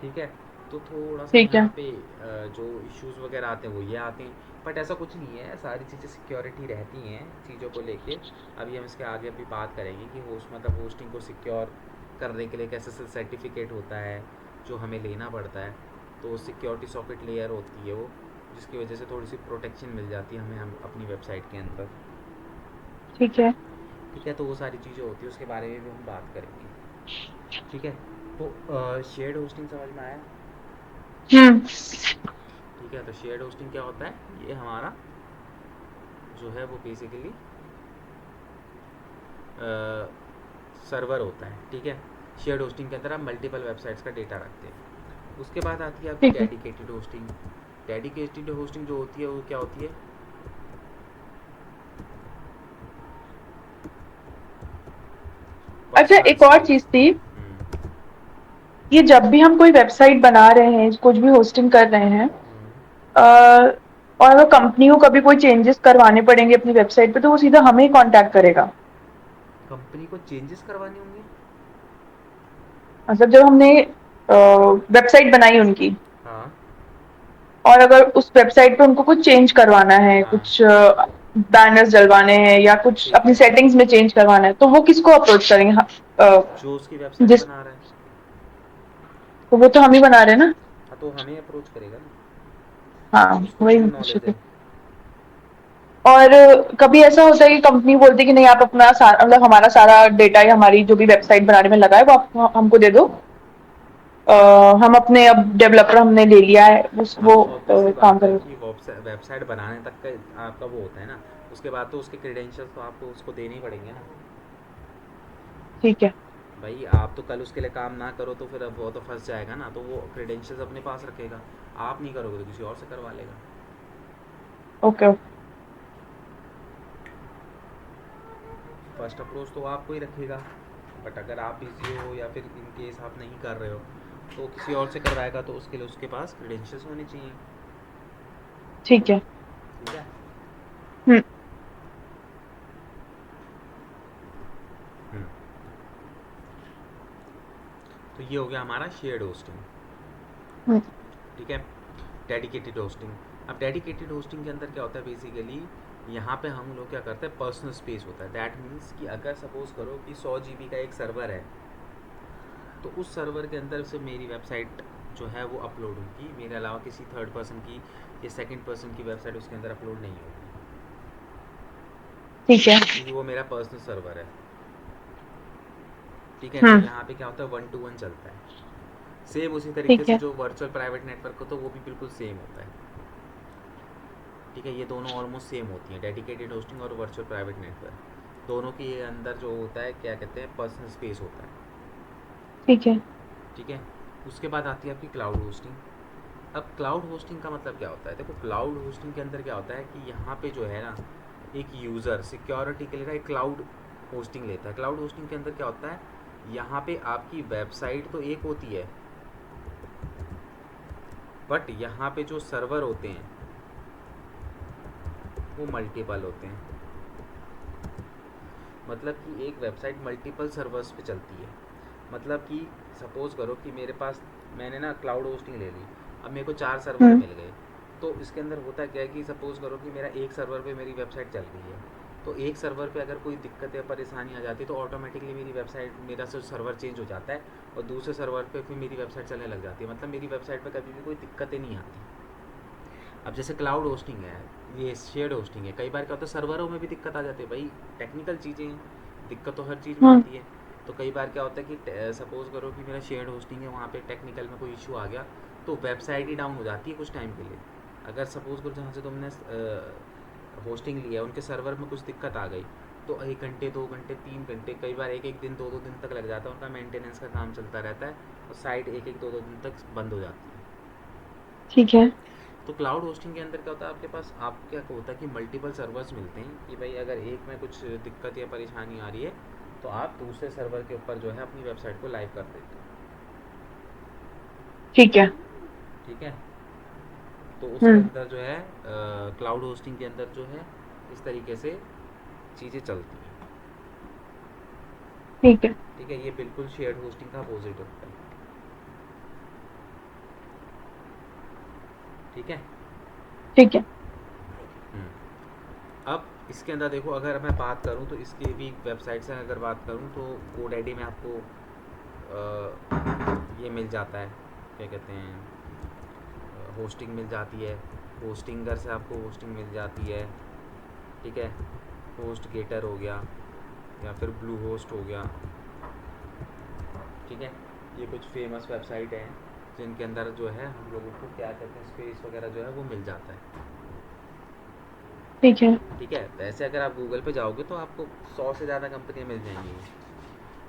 [SPEAKER 1] ठीक है, तो थोड़ा सा
[SPEAKER 3] ठीक
[SPEAKER 1] यहाँ
[SPEAKER 3] है।
[SPEAKER 1] पे जो इश्यूज वगैरह आते हैं वो ये आते हैं, बट ऐसा कुछ नहीं है, सारी चीज़ें सिक्योरिटी रहती हैं चीज़ों को लेके। अभी हम इसके आगे भी बात करेंगे कि होस्ट, मतलब होस्टिंग को सिक्योर करने के लिए एक एसएसएल सर्टिफिकेट होता है जो हमें लेना पड़ता है, तो सिक्योरिटी सॉकेट लेयर होती है वो, जिसकी वजह से थोड़ी सी प्रोटेक्शन मिल जाती है हमें, हम अपनी वेबसाइट के अंदर।
[SPEAKER 3] ठीक है।
[SPEAKER 1] ठीक है, तो वो सारी चीज़ें होती है, उसके बारे में भी हम बात करेंगे। ठीक है, तो शेयर्ड होस्टिंग समझ में आया।
[SPEAKER 3] हम्म।
[SPEAKER 1] ठीक है, तो शेयर्ड होस्टिंग क्या होता है, ये हमारा जो है वो बेसिकली सर्वर होता है। ठीक है, शेयर्ड होस्टिंग के अंदर आप मल्टीपल वेबसाइट्स का डेटा रखते हैं। उसके बाद आती है आपकी
[SPEAKER 3] ठीक है।
[SPEAKER 1] Dedicated hosting. डेडिकेटेड होस्टिंग जो होती है वो क्या होती है,
[SPEAKER 3] अच्छा,
[SPEAKER 1] पर्सनल
[SPEAKER 3] एक और
[SPEAKER 1] स्पेस।
[SPEAKER 3] चीज थी। ये जब भी हम कोई वेबसाइट बना रहे हैं, कुछ भी होस्टिंग कर रहे हैं, अ, और अगर कंपनी को कभी कोई चेंजेस करवाने पड़ेंगे अपनी वेबसाइट पे, तो वो सीधा हमें ही कांटेक्ट करेगा।
[SPEAKER 1] कंपनी को चेंजेस करवाने होंगे।
[SPEAKER 3] मतलब जब हमने वेबसाइट बनाई उनकी,
[SPEAKER 1] हाँ
[SPEAKER 3] और अगर उस वेबसाइट पे उनको कुछ चेंज करवाना है,
[SPEAKER 1] हाँ,
[SPEAKER 3] कुछ बैनर्स डलवाने हैं या कुछ
[SPEAKER 1] ठीक
[SPEAKER 3] अपनी
[SPEAKER 1] है,
[SPEAKER 3] सेटिंग्स में चेंज करवाना है, तो वो किसको अप्रोच करेंगे?
[SPEAKER 1] जो उसकी वेबसाइट
[SPEAKER 3] जिस,
[SPEAKER 1] बना रहा है।
[SPEAKER 3] तो वो तो हम ही बना रहे हैं ना।
[SPEAKER 1] हाँ, तो हमें अप्रोच करेगा ना,
[SPEAKER 3] हाँ,
[SPEAKER 1] उसको
[SPEAKER 3] वही
[SPEAKER 1] थोड़ी
[SPEAKER 3] मैं पूछ
[SPEAKER 1] नॉलेज
[SPEAKER 3] रही
[SPEAKER 1] है।
[SPEAKER 3] थी। और कभी ऐसा होता है कि कंपनी बोलती है कि नहीं, आप अपना मतलब हमारा सारा डेटा या हमारी जो भी वेबसाइट बनाने में लगा है वो आप हमको दे दो। हम अपने अब डेवलपर हमने ले लिया है,
[SPEAKER 1] अब
[SPEAKER 3] वो
[SPEAKER 1] ऑब्वियस सी
[SPEAKER 3] काम
[SPEAKER 1] बात है
[SPEAKER 3] करेगा।
[SPEAKER 1] कि वेबसाइट बनाने तक का आपका वो होता है ना, उसके बाद तो उसके क्रेडेंशियल्स तो आपको उसको देने ही पड़ेंगे ना।
[SPEAKER 3] ठीक है।
[SPEAKER 1] भाई आप तो कल उसके लिए काम ना करो तो फिर अब वो तो फंस जाएगा ना, तो वो क्रेडेंशियल्स अपने पास रखेगा, आप नहीं करोगे तो किसी और से करवा लेगा।
[SPEAKER 3] Okay okay.
[SPEAKER 1] फर्स्ट अप्रोच तो आपको ही रखेगा, बट अगर आप बिजी हो या फिर इन केस आप नहीं कर रहे हो तो किसी और से करवाएगा, तो उसके लिए उसके पास क्रेडेंशियल्स होने चाहिए।
[SPEAKER 3] ठीक है।
[SPEAKER 1] ठीक है।
[SPEAKER 3] हम्म।
[SPEAKER 1] हम्म, तो ये हो गया हमारा शेयर्ड होस्टिंग।
[SPEAKER 3] हम्म।
[SPEAKER 1] ठीक है। Dedicated hosting. अब डेडिकेटेड होस्टिंग के अंदर क्या होता है बेसिकली, यहाँ पे हम लोग क्या करते हैं, पर्सनल स्पेस होता है। दैट मीन्स कि अगर सपोज करो कि 100 GB का एक सर्वर है, तो उस सर्वर के अंदर से मेरी वेबसाइट जो है वो अपलोड होगी, मेरे अलावा किसी थर्ड पर्सन की या सेकंड पर्सन की वेबसाइट उसके अंदर अपलोड नहीं होगी,
[SPEAKER 3] ठीक है।
[SPEAKER 1] क्योंकि वो मेरा पर्सनल सर्वर है। ठीक है। तो
[SPEAKER 3] हम्म।
[SPEAKER 1] यहाँ पे क्या होता है, 1 to 1 चलता है। सेम उसी तरीके
[SPEAKER 3] ठीक
[SPEAKER 1] से
[SPEAKER 3] है।
[SPEAKER 1] जो वर्चुअल प्राइवेट नेटवर्क होता है वो भी बिल्कुल सेम होता है। ठीक है। ये दोनों ऑलमोस्ट सेम होती हैं, डेडिकेटेड होस्टिंग और वर्चुअल प्राइवेट नेटवर्क। दोनों के अंदर जो होता है क्या कहते हैं, पर्सनल स्पेस होता है।
[SPEAKER 3] ठीक है।
[SPEAKER 1] ठीक है। उसके बाद आती है आपकी क्लाउड होस्टिंग। अब क्लाउड होस्टिंग का मतलब क्या होता है, देखो क्लाउड होस्टिंग के अंदर क्या होता है कि यहाँ पे जो है ना, एक यूज़र सिक्योरिटी के लिए ना एक क्लाउड होस्टिंग लेता है। क्लाउड होस्टिंग के अंदर क्या होता है, यहाँ पे आपकी वेबसाइट तो एक होती है, बट यहाँ पे जो सर्वर होते हैं वो मल्टीपल होते हैं। मतलब कि एक वेबसाइट मल्टीपल सर्वर्स पे चलती है। मतलब कि सपोज़ करो कि मेरे पास, मैंने ना क्लाउड होस्टिंग ले ली, अब मेरे को 4 सर्वर
[SPEAKER 3] हम्म।
[SPEAKER 1] मिल गए। तो इसके अंदर होता क्या है कि सपोज़ करो कि मेरा एक सर्वर पे मेरी वेबसाइट चल रही है, तो एक सर्वर पे अगर कोई दिक्कत या परेशानी आ जाती है तो ऑटोमेटिकली मेरी वेबसाइट, मेरा जो सर्वर चेंज हो जाता है और दूसरे सर्वर पे फिर मेरी वेबसाइट चलने लग जाती है। मतलब मेरी वेबसाइट पे कभी भी कोई दिक्कतें नहीं आती। अब जैसे क्लाउड होस्टिंग है, ये शेयर्ड होस्टिंग है, कई बार क्या होता है सर्वरों में भी दिक्कत आ जाती है। भाई टेक्निकल चीज़ें हैं, दिक्कत तो हर चीज़ में
[SPEAKER 3] हम्म।
[SPEAKER 1] आती है। तो कई बार क्या होता है कि सपोज़ करो कि मेरा शेयर्ड होस्टिंग है, वहाँ पे टेक्निकल में कोई इशू आ गया तो वेबसाइट ही डाउन हो जाती है कुछ टाइम के लिए। अगर सपोज़ करो जहाँ से तुमने होस्टिंग लिया है उनके सर्वर में कुछ दिक्कत आ गई, तो 1 घंटे 2 घंटे 3 घंटे, कई बार एक एक दिन 2 2 दिन तक लग जाता है, उनका मेंटेनेंस का काम चलता रहता है और साइट एक एक 2 2 दिन तक बंद हो जाती है।
[SPEAKER 3] ठीक है।
[SPEAKER 1] तो क्लाउड होस्टिंग के अंदर क्या होता है, आपके पास आप क्या होता है कि मल्टीपल सर्वर्स मिलते हैं, कि भाई अगर एक में कुछ दिक्कत या परेशानी आ रही है तो आप दूसरे सर्वर के ऊपर जो है अपनी वेबसाइट को लाइव कर देते हो।
[SPEAKER 3] ठीक है।
[SPEAKER 1] ठीक है। तो उसके
[SPEAKER 3] हम्म।
[SPEAKER 1] अंदर जो है क्लाउड होस्टिंग के अंदर जो है इस तरीके से चीज़ें चलती हैं।
[SPEAKER 3] ठीक है।
[SPEAKER 1] ठीक है। ये बिल्कुल शेयर्ड होस्टिंग का अपोजिट होता है। ठीक है।
[SPEAKER 3] ठीक है।
[SPEAKER 1] अब इसके अंदर देखो, अगर मैं बात करूं तो इसकी भी वेबसाइट से अगर बात करूं तो GoDaddy में आपको ये मिल जाता है, क्या कहते हैं, होस्टिंग मिल जाती है। होस्टिंगर से आपको होस्टिंग मिल जाती है। ठीक है। होस्ट गेटर हो गया या फिर ब्लू होस्ट हो गया। ठीक है। ये कुछ फेमस वेबसाइट हैं जिनके अंदर जो है हम लोगों को क्या कहते हैं, स्पेस वगैरह जो है वो मिल जाता है।
[SPEAKER 3] ठीक है।
[SPEAKER 1] ठीक है। तो ऐसे अगर आप गूगल पे जाओगे तो आपको 100 से ज़्यादा कंपनियाँ मिल जाएंगी।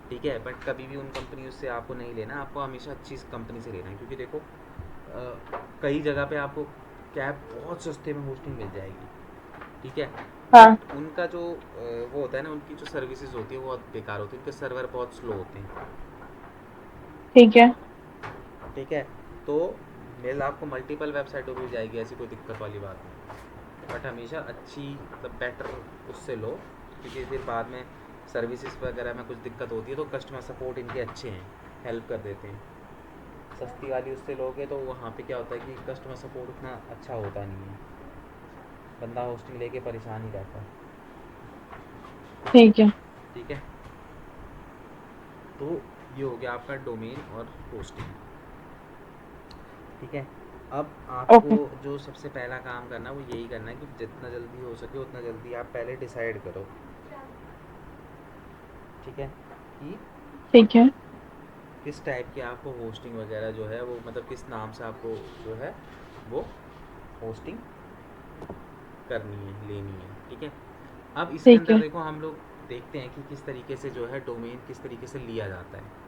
[SPEAKER 1] ठीक है। बट कभी भी उन कंपनियों से आपको नहीं लेना, आपको हमेशा अच्छी कंपनी से लेना है, क्योंकि देखो कई जगह पे आपको कैब बहुत सस्ते में होस्टिंग मिल जाएगी। ठीक है।
[SPEAKER 3] हाँ।
[SPEAKER 1] बट उनका जो वो होता है ना, उनकी जो सर्विसेज होती है वो बहुत बेकार होती है, उनके सर्वर बहुत स्लो होते हैं।
[SPEAKER 3] ठीक है।
[SPEAKER 1] ठीक है। तो मेल आपको मल्टीपल वेबसाइटों पर मिल जाएगी, ऐसी कोई दिक्कत वाली बात नहीं। बट हमेशा अच्छी, मतलब बेटर उससे लो, क्योंकि फिर बाद में सर्विसेज वगैरह में कुछ दिक्कत होती है तो कस्टमर सपोर्ट इनके अच्छे हैं, हेल्प कर देते हैं। सस्ती वाली उससे लोगे तो वहाँ पे क्या होता है कि कस्टमर सपोर्ट उतना अच्छा होता नहीं है, बंदा होस्टिंग लेके परेशान ही रहता है।
[SPEAKER 3] ठीक है।
[SPEAKER 1] ठीक है। तो ये हो गया आपका डोमेन और होस्टिंग। ठीक है। अब आपको
[SPEAKER 3] ओके।
[SPEAKER 1] जो सबसे पहला काम करना है वो यही करना है कि जितना जल्दी हो सके उतना जल्दी आप पहले डिसाइड करो। ठीक है। कि
[SPEAKER 3] ठीक है।
[SPEAKER 1] किस टाइप की आपको होस्टिंग वगैरह जो है वो, मतलब किस नाम से आपको जो है वो होस्टिंग करनी है, लेनी है। ठीक है। अब इसके
[SPEAKER 3] ठीक
[SPEAKER 1] अंदर
[SPEAKER 3] है।
[SPEAKER 1] देखो हम लोग देखते हैं कि किस तरीके से जो है डोमेन किस तरीके से लिया जाता है।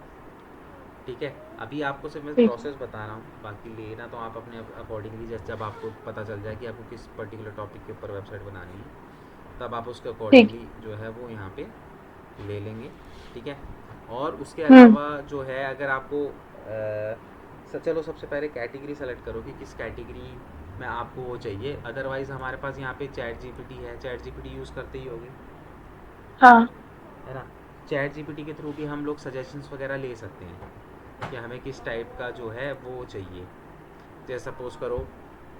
[SPEAKER 1] ठीक है, अभी आपको सिर्फ मैं
[SPEAKER 3] ठीक है।
[SPEAKER 1] प्रोसेस बता रहा हूँ, बाकी लेना तो आप अपने अकॉर्डिंगली, जब आपको पता चल जाए कि आपको किस पर्टिकुलर टॉपिक के ऊपर वेबसाइट बनानी है, तब आप उसके
[SPEAKER 3] ठीक।
[SPEAKER 1] अकॉर्डिंगली जो है वो यहाँ पे ले लेंगे। ठीक है, और उसके
[SPEAKER 3] हम्म।
[SPEAKER 1] अलावा जो है अगर आपको चलो सबसे पहले कैटेगरी सेलेक्ट करो कि किस कैटेगरी में आपको वो चाहिए। अदरवाइज़ हमारे पास यहाँ पे चैट जीपीटी है, चैट जीपीटी यूज़ करते ही होगे,
[SPEAKER 3] हाँ।
[SPEAKER 1] है ना। चैट जीपीटी के थ्रू भी हम लोग सजेशंस वगैरह ले सकते हैं कि हमें किस टाइप का जो है वो चाहिए। जैसे सपोज़ करो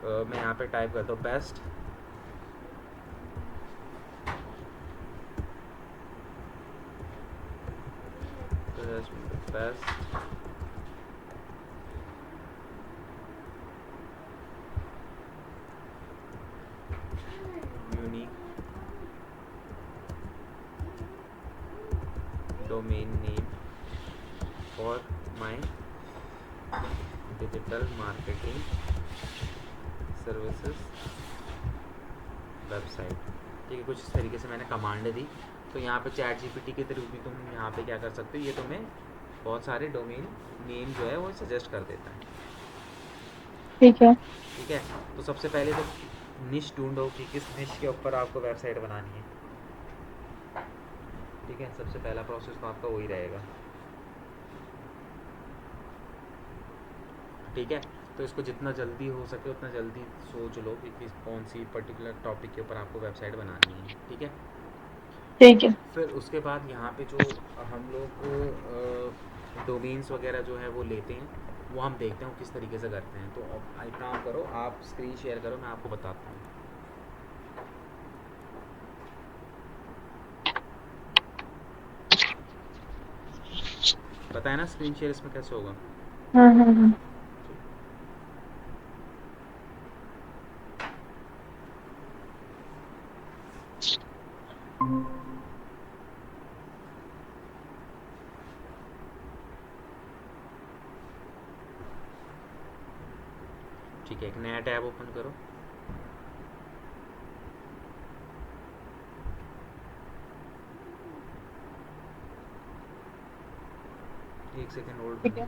[SPEAKER 1] मैं यहाँ पे टाइप करता हूँ best best unique domain name for my digital marketing services website. ठीक है, कुछ इस तरीके से मैंने कमांड दी। तो यहाँ पे चैट जीपीटी के थ्रू भी तुम यहाँ पे क्या कर सकते हो, ये तुम्हें बहुत सारे डोमेन नेम जो है वो सजेस्ट कर देता है।
[SPEAKER 3] ठीक है।
[SPEAKER 1] ठीक है, तो सबसे पहले तो निश ढूंढो कि किस निश के ऊपर आपको वेबसाइट बनानी है। ठीक है, सबसे पहला प्रोसेस तो आपका वही रहेगा। ठीक है, तो इसको जितना जल्दी हो सके उतना जल्दी सोच लो कि किस कौन सी पर्टिकुलर टॉपिक के ऊपर आपको वेबसाइट बनानी है। ठीक है,
[SPEAKER 3] ठीक है।
[SPEAKER 1] फिर उसके बाद यहाँ पे जो हम लोग डोमेन्स वगैरह जो है वो लेते हैं, वो हम देखते हैं किस तरीके से करते हैं। तो अब एक काम करो, आप स्क्रीन शेयर करो, मैं आपको बताता हूँ। बताया ना स्क्रीन शेयर इसमें कैसे होगा।
[SPEAKER 3] हम्म।
[SPEAKER 1] ठीक है, एक नया टैब ओपन करो। एक सेकेंड होल्ड
[SPEAKER 3] ठीक है।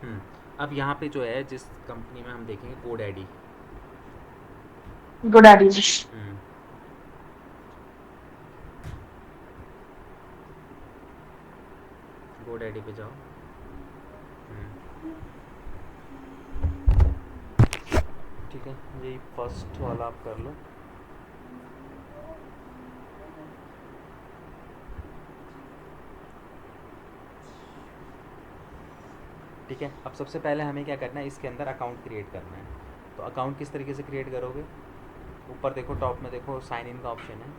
[SPEAKER 1] करना। अब यहाँ पे जो है जिस कंपनी में हम देखेंगे GoDaddy।
[SPEAKER 3] GoDaddy।
[SPEAKER 1] GoDaddy पे जाओ। ठीक है, यही फर्स्ट वाला आप कर लो। ठीक है, अब सबसे पहले हमें क्या करना है, इसके अंदर अकाउंट क्रिएट करना है। तो अकाउंट किस तरीके से क्रिएट करोगे, ऊपर देखो टॉप में देखो साइन इन का ऑप्शन है।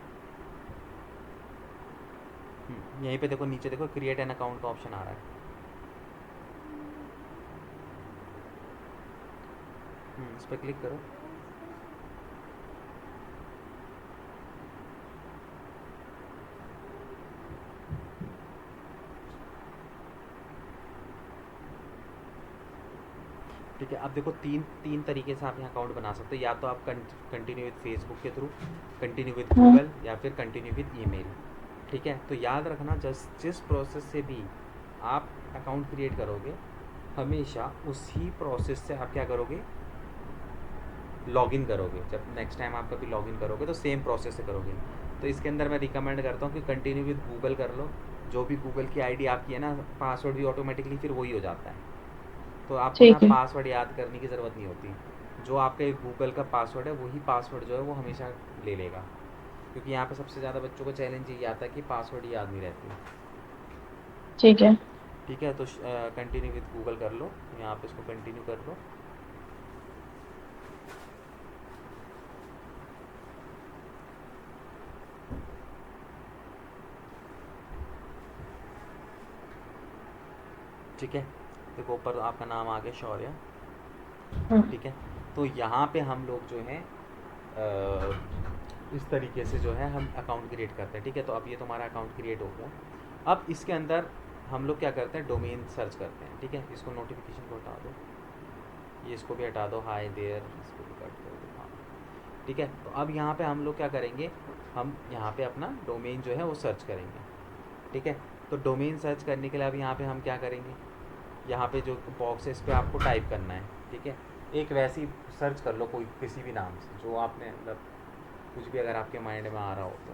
[SPEAKER 1] यहीं पे देखो नीचे देखो क्रिएट एन अकाउंट का ऑप्शन आ रहा है। इस पर क्लिक करो। ठीक है, अब देखो तीन तरीके से आप यहाँ अकाउंट बना सकते हो। या तो आप कंटिन्यू विद फेसबुक के थ्रू, कंटिन्यू विद गूगल, या फिर कंटिन्यू विद ईमेल। ठीक है, तो याद रखना जिस प्रोसेस से भी आप अकाउंट क्रिएट करोगे, हमेशा उसी प्रोसेस से आप क्या करोगे, लॉगिन करोगे। जब नेक्स्ट टाइम आप कभी लॉगिन करोगे तो सेम प्रोसेस से करोगे। तो इसके अंदर मैं रिकमेंड करता हूँ कि कंटिन्यू विद गूगल कर लो। जो भी गूगल की आईडी आपकी है ना, पासवर्ड भी ऑटोमेटिकली फिर वही हो जाता है। तो आपको ना
[SPEAKER 3] ठीक है।
[SPEAKER 1] पासवर्ड याद करने की ज़रूरत नहीं होती। जो आपका गूगल का पासवर्ड है वही पासवर्ड जो है वो हमेशा ले लेगा। क्योंकि यहाँ पे सबसे ज़्यादा बच्चों को चैलेंज यही आता है कि पासवर्ड याद नहीं रहती।
[SPEAKER 3] ठीक है।
[SPEAKER 1] ठीक है, तो कंटिन्यू विद गूगल कर लो, यहाँ पे इसको कंटिन्यू कर लो। ठीक है, देखो ऊपर आपका नाम आ गया शौर्य। ठीक है, तो यहाँ पे हम लोग जो है इस तरीके से जो है हम अकाउंट क्रिएट करते हैं। ठीक है, तो अब ये तुम्हारा अकाउंट क्रिएट हो गया। अब इसके अंदर हम लोग क्या करते हैं, डोमेन सर्च करते हैं, ठीक है। इसको नोटिफिकेशन को हटा दो, ये इसको भी हटा दो, हाय देयर इसको भी कट कर दो, हाँ ठीक है। तो अब यहाँ पे हम लोग क्या करेंगे, हम यहाँ पे अपना डोमेन जो है वो सर्च करेंगे, ठीक है। तो डोमेन सर्च करने के लिए अब यहाँ पे हम क्या करेंगे, यहाँ पे जो बॉक्स है इस पर आपको टाइप करना है, ठीक है। एक वैसी सर्च कर लो कोई किसी भी नाम से जो आपने मतलब कुछ भी अगर आपके माइंड में आ रहा हो तो।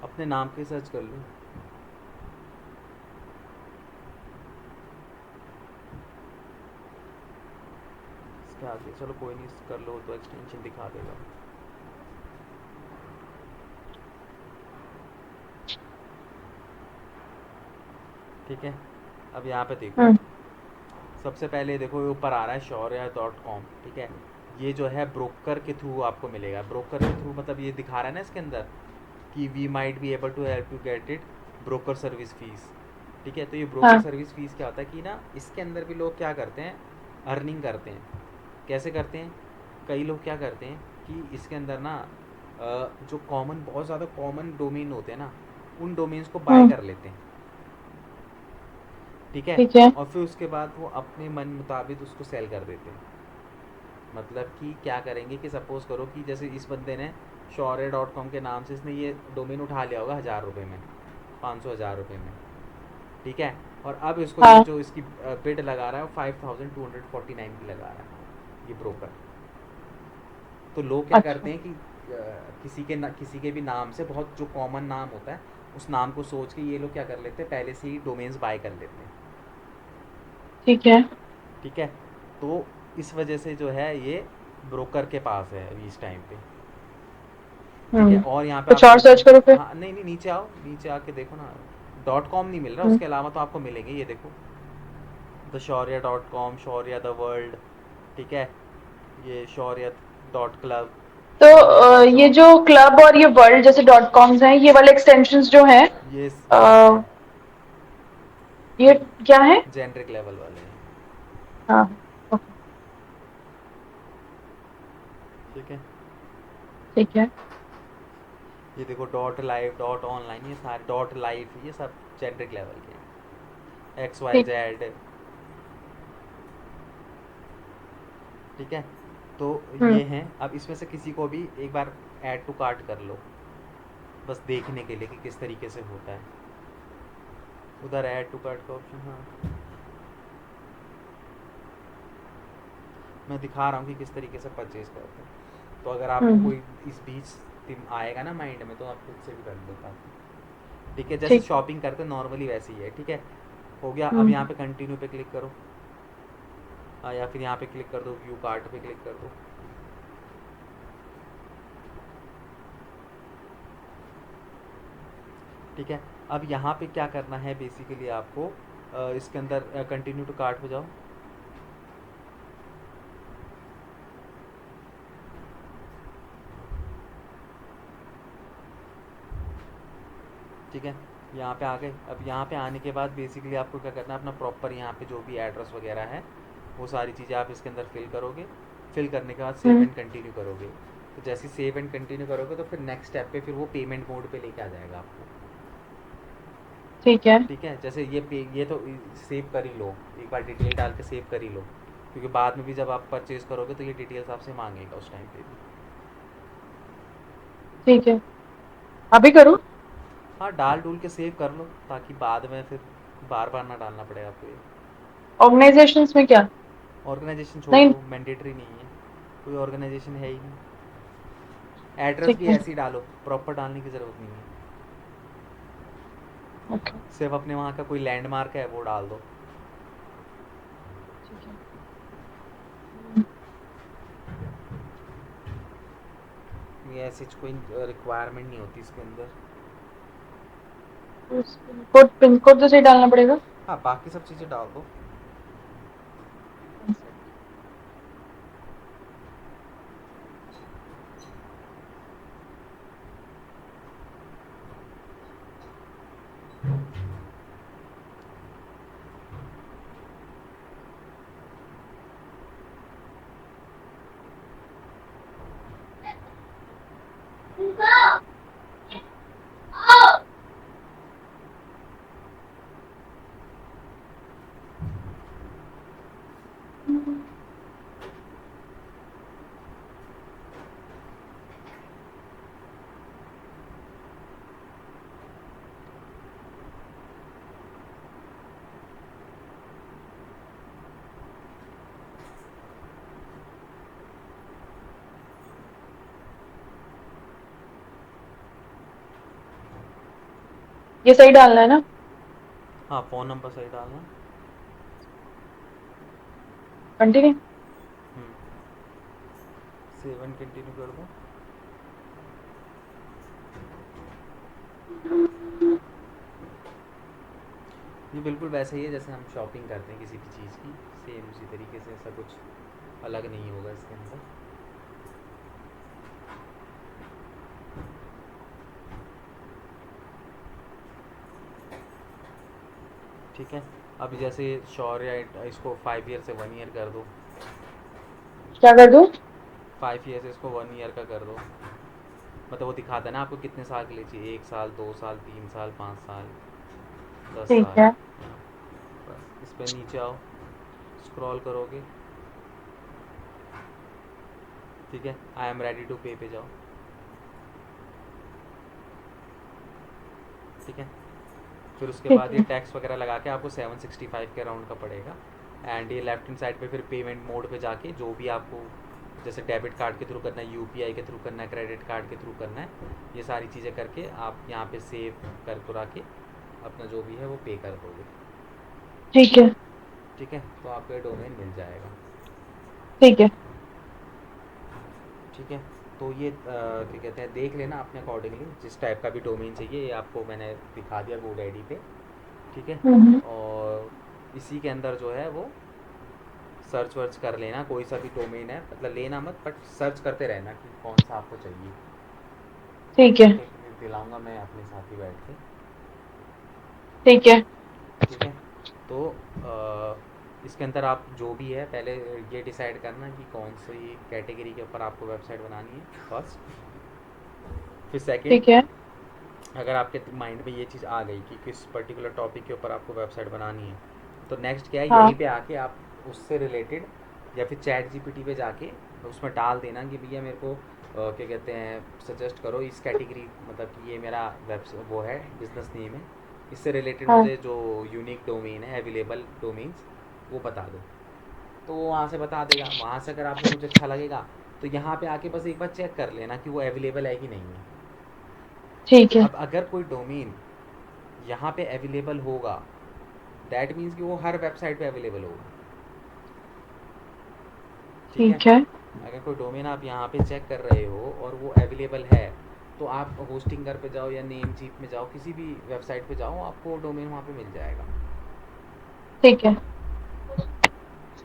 [SPEAKER 1] अपने नाम के सर्च कर लो। इसके आगे चलो कोई नहीं, कर लो तो एक्सटेंशन दिखा देगा। ठीक है, अब यहाँ पे देखो, सबसे पहले देखो ये ऊपर आ रहा है शौर्या.com, ठीक है। ये जो है ब्रोकर के थ्रू आपको मिलेगा। ब्रोकर के थ्रू मतलब ये दिखा रहा है ना इसके अंदर कि we might be able to help you get it broker service fees, ठीक है। तो ये ब्रोकर सर्विस फीस क्या होता है कि ना इसके अंदर भी लोग क्या करते हैं, अर्निंग करते हैं। कैसे करते हैं, कई लोग क्या करते हैं कि इसके अंदर ना जो कॉमन बहुत ज़्यादा कॉमन डोमेन होते हैं ना, उन डोमेन्स को बाय कर लेते हैं, ठीक है।
[SPEAKER 3] ठीक है।
[SPEAKER 1] और फिर उसके बाद वो अपने मन मुताबिक उसको सेल कर देते हैं। मतलब कि क्या करेंगे कि सपोज़ करो कि जैसे इस बंदे ने शौर्य.com के नाम से इसने ये डोमेन उठा लिया होगा 1000 रुपये में, 500 रुपये में, ठीक है। और अब इसको ये जो इसकी बिड लगा रहा है वो 5249 की लगा रहा है ये ब्रोकर। तो लोग क्या करते हैं कि किसी के भी नाम से बहुत जो कॉमन नाम होता है उस नाम को सोच के ये लोग क्या कर लेते हैं, पहले से ही डोमेन्स बाय कर लेते हैं,
[SPEAKER 3] ठीक है।
[SPEAKER 1] ठीक है। तो इस वजह से जो है ये ब्रोकर के पास है अभी इस टाइम पे, ठीक है। और यहाँ पे
[SPEAKER 3] कुछ और सर्च करो फिर।
[SPEAKER 1] हाँ नहीं नहीं, नीचे आओ, नीचे आके देखो ना, .com नहीं मिल रहा, उसके अलावा तो आपको मिलेंगे, ये देखो द शौर्या.com, शौर्या द वर्ल्ड, ठीक है, ये शौर्या.क्लब।
[SPEAKER 3] तो ये जो क्लब और ये वर्ल्ड जैसे .coms हैं, ये वाले एक्सटेंशंस जो हैं,
[SPEAKER 1] ये
[SPEAKER 3] ये क्या है?
[SPEAKER 1] जेनरिक लेवल वाले हैं,
[SPEAKER 3] हाँ, ओके,
[SPEAKER 1] ठीक है।
[SPEAKER 3] ठीक है।
[SPEAKER 1] ये देखो .live, .online, ये सारे .live, ये सब जेनरिक लेवल के हैं, XYZ, ठीक है। तो ये हैं। अब इसमें से किसी को भी एक बार ऐड टू कार्ट कर लो, बस देखने के लिए कि किस तरीके से होता है। उधर ऐड टू कार्ट का ऑप्शन, हाँ मैं दिखा रहा हूँ कि किस तरीके से परचेज करते हैं। तो अगर आपको कोई इस बीच आएगा ना माइंड में तो आप खुद से भी कर लो काफ़ी, ठीक है। जैसे शॉपिंग करते हैं नॉर्मली वैसे ही है, ठीक है। हो गया। अब यहाँ पे कंटिन्यू पे क्लिक करो, या फिर यहाँ पे क्लिक कर दो, व्यू कार्ट पे क्लिक कर दो, ठीक है। अब यहाँ पे क्या करना है बेसिकली आपको, इसके अंदर कंटिन्यू टू कार्ट पे जाओ, ठीक है। यहाँ पे आ गए। अब यहाँ पे आने के बाद बेसिकली आपको क्या करना है, अपना प्रॉपर यहाँ पे जो भी एड्रेस वगैरह है वो सारी चीज़ें आप इसके अंदर फिल करोगे। फिल करने के बाद सेव एंड कंटिन्यू करोगे। तो जैसे सेव एंड कंटिन्यू करोगे तो फिर नेक्स्ट स्टेप पे फिर वो पेमेंट मोड पे लेके आ जाएगा आपको,
[SPEAKER 3] ठीक है।
[SPEAKER 1] ठीक है। जैसे ये तो सेव कर ही लो, एक बार डिटेल डाल के सेव कर ही लो, क्योंकि बाद में भी जब आप परचेज़ करोगे तो ये डिटेल्स आपसे मांगेगा उस टाइम पे भी।
[SPEAKER 3] ठीक है, अभी करूँ?
[SPEAKER 1] हाँ डाल डूल के सेव कर लो ताकि बाद में फिर बार बार ना डालना पड़े आपको ये।
[SPEAKER 3] ऑर्गेनाइजेशंस में क्या?
[SPEAKER 1] ऑर्गेनाइजेशन छोड़
[SPEAKER 3] नहीं,
[SPEAKER 1] दो, मैंडेटरी नहीं है, कोई ऑर्गेनाइजेशन है ही नहीं। एड्रेस
[SPEAKER 3] ठीक
[SPEAKER 1] भी
[SPEAKER 3] है,
[SPEAKER 1] ऐसे ही डालो, प्रॉपर डालने की ज़रूरत नहीं है।
[SPEAKER 3] ओके,
[SPEAKER 1] सिर्फ अपने वहाँ का कोई लैंडमार्क है वो डाल दो।
[SPEAKER 3] ठीक है।
[SPEAKER 1] ये ऐसी कोई रिक्वायरमेंट नहीं होती इसके अंदर।
[SPEAKER 3] पिन कोड तो सही डालना पड़ेगा।
[SPEAKER 1] हाँ बाकी सब चीज़ें डाल दो।
[SPEAKER 3] ये सही डालना है ना?
[SPEAKER 1] हाँ, फ़ोन नंबर सही डालना।
[SPEAKER 3] कंटिन्यू।
[SPEAKER 1] 7 कंटिन्यू कर दो। ये बिल्कुल वैसे ही है जैसे हम शॉपिंग करते हैं किसी भी चीज़ की, सेम उसी तरीके से, ऐसा कुछ अलग नहीं होगा इसके अंदर। ठीक है, अब जैसे शौर्य इसको 5 ईयर से 1 ईयर कर दो।
[SPEAKER 3] क्या कर दूं?
[SPEAKER 1] 5 ईयर से इसको 1 ईयर का कर दो। मतलब वो दिखाता है ना आपको कितने साल के लिए चाहिए, 1 साल, 2 साल, 3 साल, 5 साल, 10
[SPEAKER 3] ठीक
[SPEAKER 1] साल।
[SPEAKER 3] है।
[SPEAKER 1] बस इस पर नीचे आओ, स्क्रॉल करोगे, ठीक है, आई एम रेडी टू पे जाओ। ठीक है, फिर उसके
[SPEAKER 3] ठीक
[SPEAKER 1] बाद ये
[SPEAKER 3] है।
[SPEAKER 1] टैक्स वगैरह लगा के आपको 765 के अराउंड का पड़ेगा। एंड ये लेफ्ट हैंड साइड पे फिर पेमेंट मोड पे जाके जो भी आपको जैसे डेबिट कार्ड के थ्रू करना है, यूपीआई के थ्रू करना है, क्रेडिट कार्ड के थ्रू करना है, ये सारी चीज़ें करके आप यहाँ पे सेव कर कुरा के अपना जो भी है वो पे कर दोगे।
[SPEAKER 3] ठीक है।
[SPEAKER 1] ठीक है, तो आपको ये डोमेन मिल जाएगा।
[SPEAKER 3] ठीक है।
[SPEAKER 1] ठीक है, तो ये क्या कहते हैं, देख लेना अपने अकॉर्डिंगली जिस टाइप का भी डोमेन चाहिए, ये आपको मैंने दिखा दिया GoDaddy पे। ठीक है,
[SPEAKER 3] हम्म।
[SPEAKER 1] और इसी के अंदर जो है वो सर्च वर्च कर लेना, कोई सा भी डोमेन है, मतलब लेना मत बट सर्च करते रहना कि कौन सा आपको चाहिए।
[SPEAKER 3] ठीक है।
[SPEAKER 1] ठीक है, दिलाऊंगा मैं अपने साथ ही बैठ के।
[SPEAKER 3] ठीक है।
[SPEAKER 1] ठीक है, तो इसके अंदर आप जो भी है पहले ये डिसाइड करना कि कौन सी कैटेगरी के ऊपर आपको वेबसाइट बनानी है फर्स्ट। फिर सेकंड,
[SPEAKER 3] ठीक है।
[SPEAKER 1] अगर आपके माइंड में ये चीज़ आ गई कि किस पर्टिकुलर टॉपिक के ऊपर आपको वेबसाइट बनानी है, तो नेक्स्ट क्या है,
[SPEAKER 3] हाँ।
[SPEAKER 1] यहीं पे आके आप उससे रिलेटेड या फिर चैट जीपीटी पे जाके उसमें डाल देना कि भैया मेरे को क्या कहते हैं सजेस्ट करो इस कैटेगरी, मतलब कि ये मेरा वो है बिजनेस नेम है, इससे रिलेटेड
[SPEAKER 3] हाँ।
[SPEAKER 1] मुझे जो यूनिक डोमेन है, अवेलेबल डोमेन्स, वो बता दो। तो वो वहाँ से बता देगा। वहाँ से अगर आपको कुछ अच्छा लगेगा तो यहाँ पे आके बस एक बार चेक कर लेना कि वो अवेलेबल है कि नहीं है।
[SPEAKER 3] ठीक है।
[SPEAKER 1] अब अगर कोई डोमेन यहाँ पे अवेलेबल होगा, दैट मीन्स कि वो हर वेबसाइट पे अवेलेबल होगा। ठीक है,
[SPEAKER 3] ठीक है।
[SPEAKER 1] अगर कोई डोमेन आप यहाँ पे चेक कर रहे हो और वो अवेलेबल है, तो आप होस्टिंगर पे जाओ या नेम चीप में जाओ, किसी भी वेबसाइट पे जाओ, आपको डोमेन वहाँ पे मिल जाएगा।
[SPEAKER 3] ठीक है।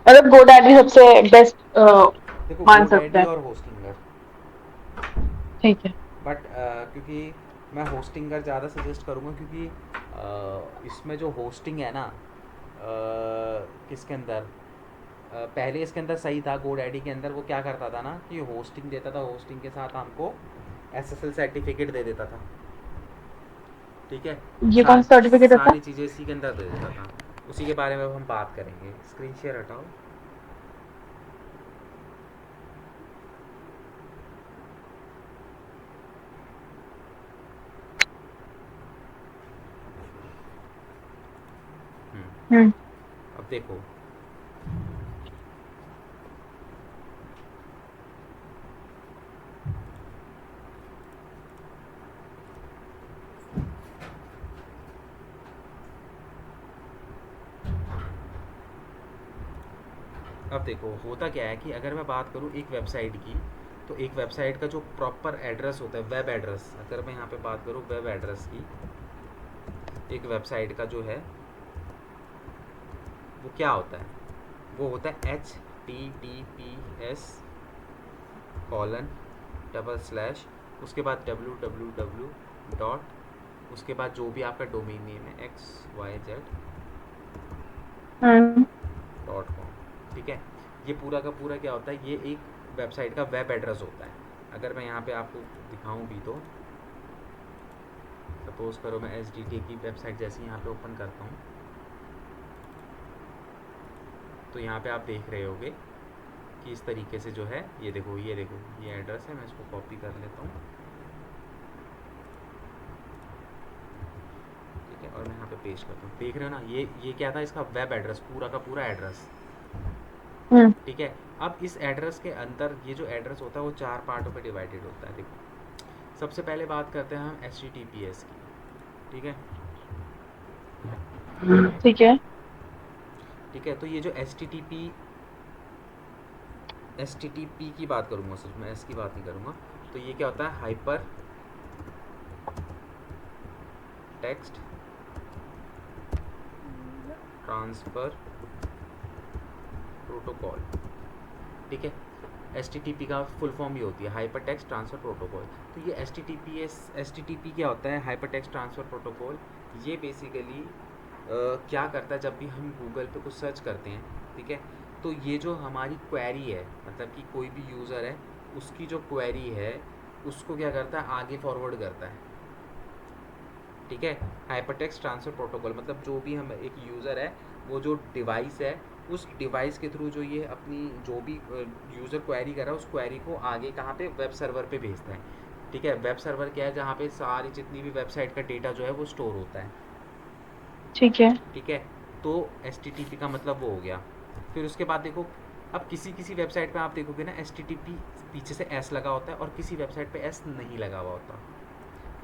[SPEAKER 3] मतलब GoDaddy सबसे बेस्ट
[SPEAKER 1] देखो,
[SPEAKER 3] मान सकते
[SPEAKER 1] GoDaddy
[SPEAKER 3] हैं।
[SPEAKER 1] और होस्टिंगर,
[SPEAKER 3] ठीक है।
[SPEAKER 1] बट क्योंकि मैं होस्टिंगर ज़्यादा सजेस्ट करूँगा, क्योंकि इसमें जो होस्टिंग है ना, किसके अंदर पहले इसके अंदर सही था, GoDaddy के अंदर वो क्या करता था ना कि होस्टिंग देता था, होस्टिंग के साथ हमको SSL सर्टिफिकेट दे देता था। ठीक है,
[SPEAKER 3] ये कौन सा सर्टिफिकेट होता है?
[SPEAKER 1] सारी चीज़ें इसी के अंदर दे देता था। उसी के बारे में अब हम बात करेंगे। स्क्रीन शेयर हटाओ।
[SPEAKER 3] हम्म।
[SPEAKER 1] अब देखो, अब देखो होता क्या है कि अगर मैं बात करूँ एक वेबसाइट की, तो एक वेबसाइट का जो प्रॉपर एड्रेस होता है, वेब एड्रेस, अगर मैं यहाँ पे बात करूँ वेब एड्रेस की, एक वेबसाइट का जो है वो क्या होता है, वो होता है HTTPS कॉलन डबल स्लैश, उसके बाद www डॉट, उसके बाद जो भी आपका डोमेन नेम है XYZ
[SPEAKER 3] हम्म।
[SPEAKER 1] .com। ठीक है, ये पूरा का पूरा क्या होता है, ये एक वेबसाइट का वेब एड्रेस होता है। अगर मैं यहाँ पे आपको दिखाऊं भी तो सपोज़ करो मैं SDT की वेबसाइट जैसे यहाँ पे ओपन करता हूँ, तो यहाँ पे आप देख रहे होगे कि इस तरीके से जो है ये देखो ये एड्रेस है, मैं इसको कॉपी कर लेता हूँ, ठीक है, और मैं यहाँ पे पेस्ट करता हूँ। देख रहे हो ना, ये क्या था, इसका वेब एड्रेस, पूरा का पूरा एड्रेस, ठीक है। अब इस एड्रेस के अंदर ये जो एड्रेस होता है वो 4 पार्टों पे डिवाइडेड होता है। देखो सबसे पहले बात करते हैं हम HTTPS की, ठीक है,
[SPEAKER 3] ठीक है।
[SPEAKER 1] ठीक है। तो ये जो HTTP की बात करूँगा, सिर्फ मैं S की बात नहीं करूँगा। तो ये क्या होता है, हाइपर टेक्स्ट ट्रांसफ़र प्रोटोकॉल, ठीक है। HTTP का फुल फॉर्म ये होती है हाइपर टेक्स्ट ट्रांसफ़र प्रोटोकॉल। तो ये HTTP क्या होता है, हाइपर टेक्स्ट ट्रांसफ़र प्रोटोकॉल। ये बेसिकली क्या करता है, जब भी हम गूगल पे कुछ सर्च करते हैं, ठीक है, तो ये जो हमारी क्वेरी है, मतलब कि कोई भी यूज़र है उसकी जो क्वेरी है उसको क्या करता है, आगे फॉरवर्ड करता है, ठीक है। हाइपरटेक्स्ट ट्रांसफ़र प्रोटोकॉल मतलब जो भी हम एक यूज़र है, वो जो डिवाइस है, उस डिवाइस के थ्रू जो ये अपनी जो भी यूज़र क्वेरी कर रहा है उस क्वेरी को आगे कहाँ पे, वेब सर्वर पे भेजता है, ठीक है। वेब सर्वर क्या है, जहाँ पे सारी जितनी भी वेबसाइट का डेटा जो है वो स्टोर होता है,
[SPEAKER 3] ठीक है।
[SPEAKER 1] ठीक है। तो HTTP का मतलब वो हो गया। फिर उसके बाद देखो, अब किसी किसी वेबसाइट पे आप देखोगे ना HTTP पीछे से S लगा होता है और किसी वेबसाइट पे S नहीं लगा हुआ होता,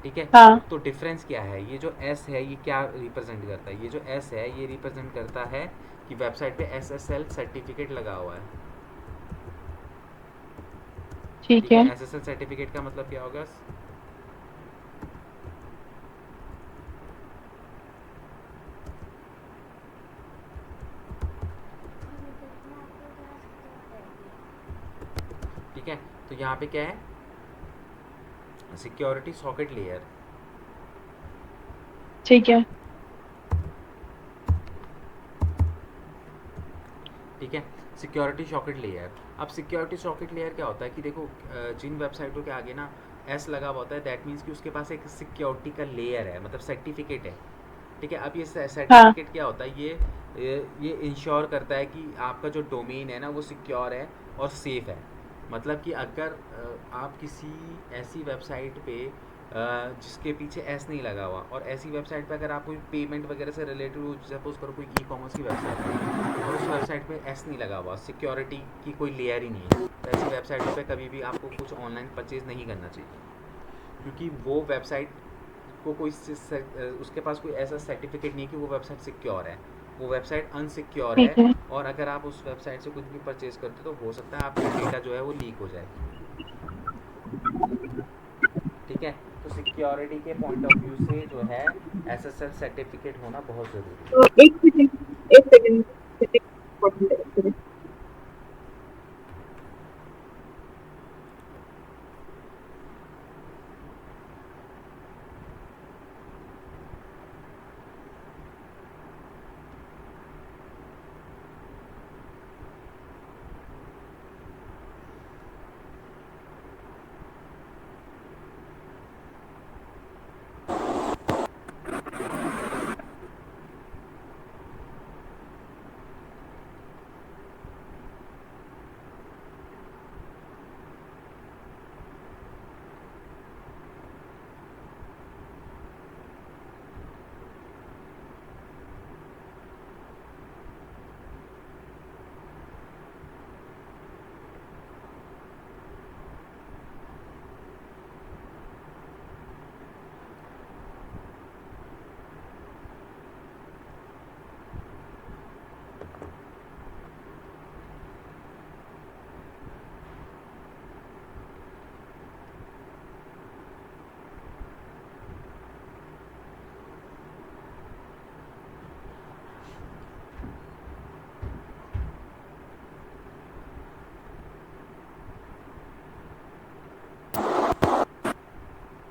[SPEAKER 1] ठीक है।
[SPEAKER 3] हाँ।
[SPEAKER 1] तो डिफरेंस क्या है, ये जो S है ये क्या रिप्रेजेंट करता है, ये जो S है ये रिप्रेजेंट करता है कि वेबसाइट पे SSL सर्टिफिकेट लगा हुआ है,
[SPEAKER 3] ठीक
[SPEAKER 1] ठीक है।
[SPEAKER 3] है।
[SPEAKER 1] SSL सर्टिफिकेट का मतलब क्या होगा, ठीक है। तो यहाँ पे क्या है, सिक्योरिटी सॉकेट लेयर,
[SPEAKER 3] ठीक है।
[SPEAKER 1] ठीक है। सिक्योरिटी सॉकेट लेयर, अब सिक्योरिटी सॉकेट लेयर क्या होता है कि देखो जिन वेबसाइटों के आगे ना S लगा हुआ होता है, दैट मीन्स कि उसके पास एक सिक्योरिटी का लेयर है, मतलब सर्टिफिकेट है, ठीक है। अब ये
[SPEAKER 3] हाँ।
[SPEAKER 1] सर्टिफिकेट क्या होता है, ये इंश्योर करता है कि आपका जो डोमेन है ना वो सिक्योर है और सेफ़ है। मतलब कि अगर आप किसी ऐसी वेबसाइट पे जिसके पीछे एस नहीं लगा हुआ, और ऐसी वेबसाइट पे अगर आप कोई पेमेंट वगैरह से रिलेटेड हो, सपोज करो कोई ई-कॉमर्स की वेबसाइट है और उस वेबसाइट पे एस नहीं लगा हुआ, सिक्योरिटी की कोई लेयर ही नहीं है, तो ऐसी वेबसाइटों पे कभी भी आपको कुछ ऑनलाइन परचेज़ नहीं करना चाहिए, क्योंकि वो वेबसाइट को उसके पास कोई ऐसा सर्टिफिकेट नहीं है कि वो वेबसाइट सिक्योर है, वो वेबसाइट अनसिक्योर है।
[SPEAKER 3] ठीक है।
[SPEAKER 1] और अगर आप उस वेबसाइट से कुछ भी परचेज़ करते हो तो हो सकता है आपका डेटा जो है वो लीक हो जाए, ठीक है। तो सिक्योरिटी के पॉइंट ऑफ व्यू से जो है SSL सर्टिफिकेट होना बहुत ज़रूरी है।
[SPEAKER 3] एक सेकंड, एक सेकंड।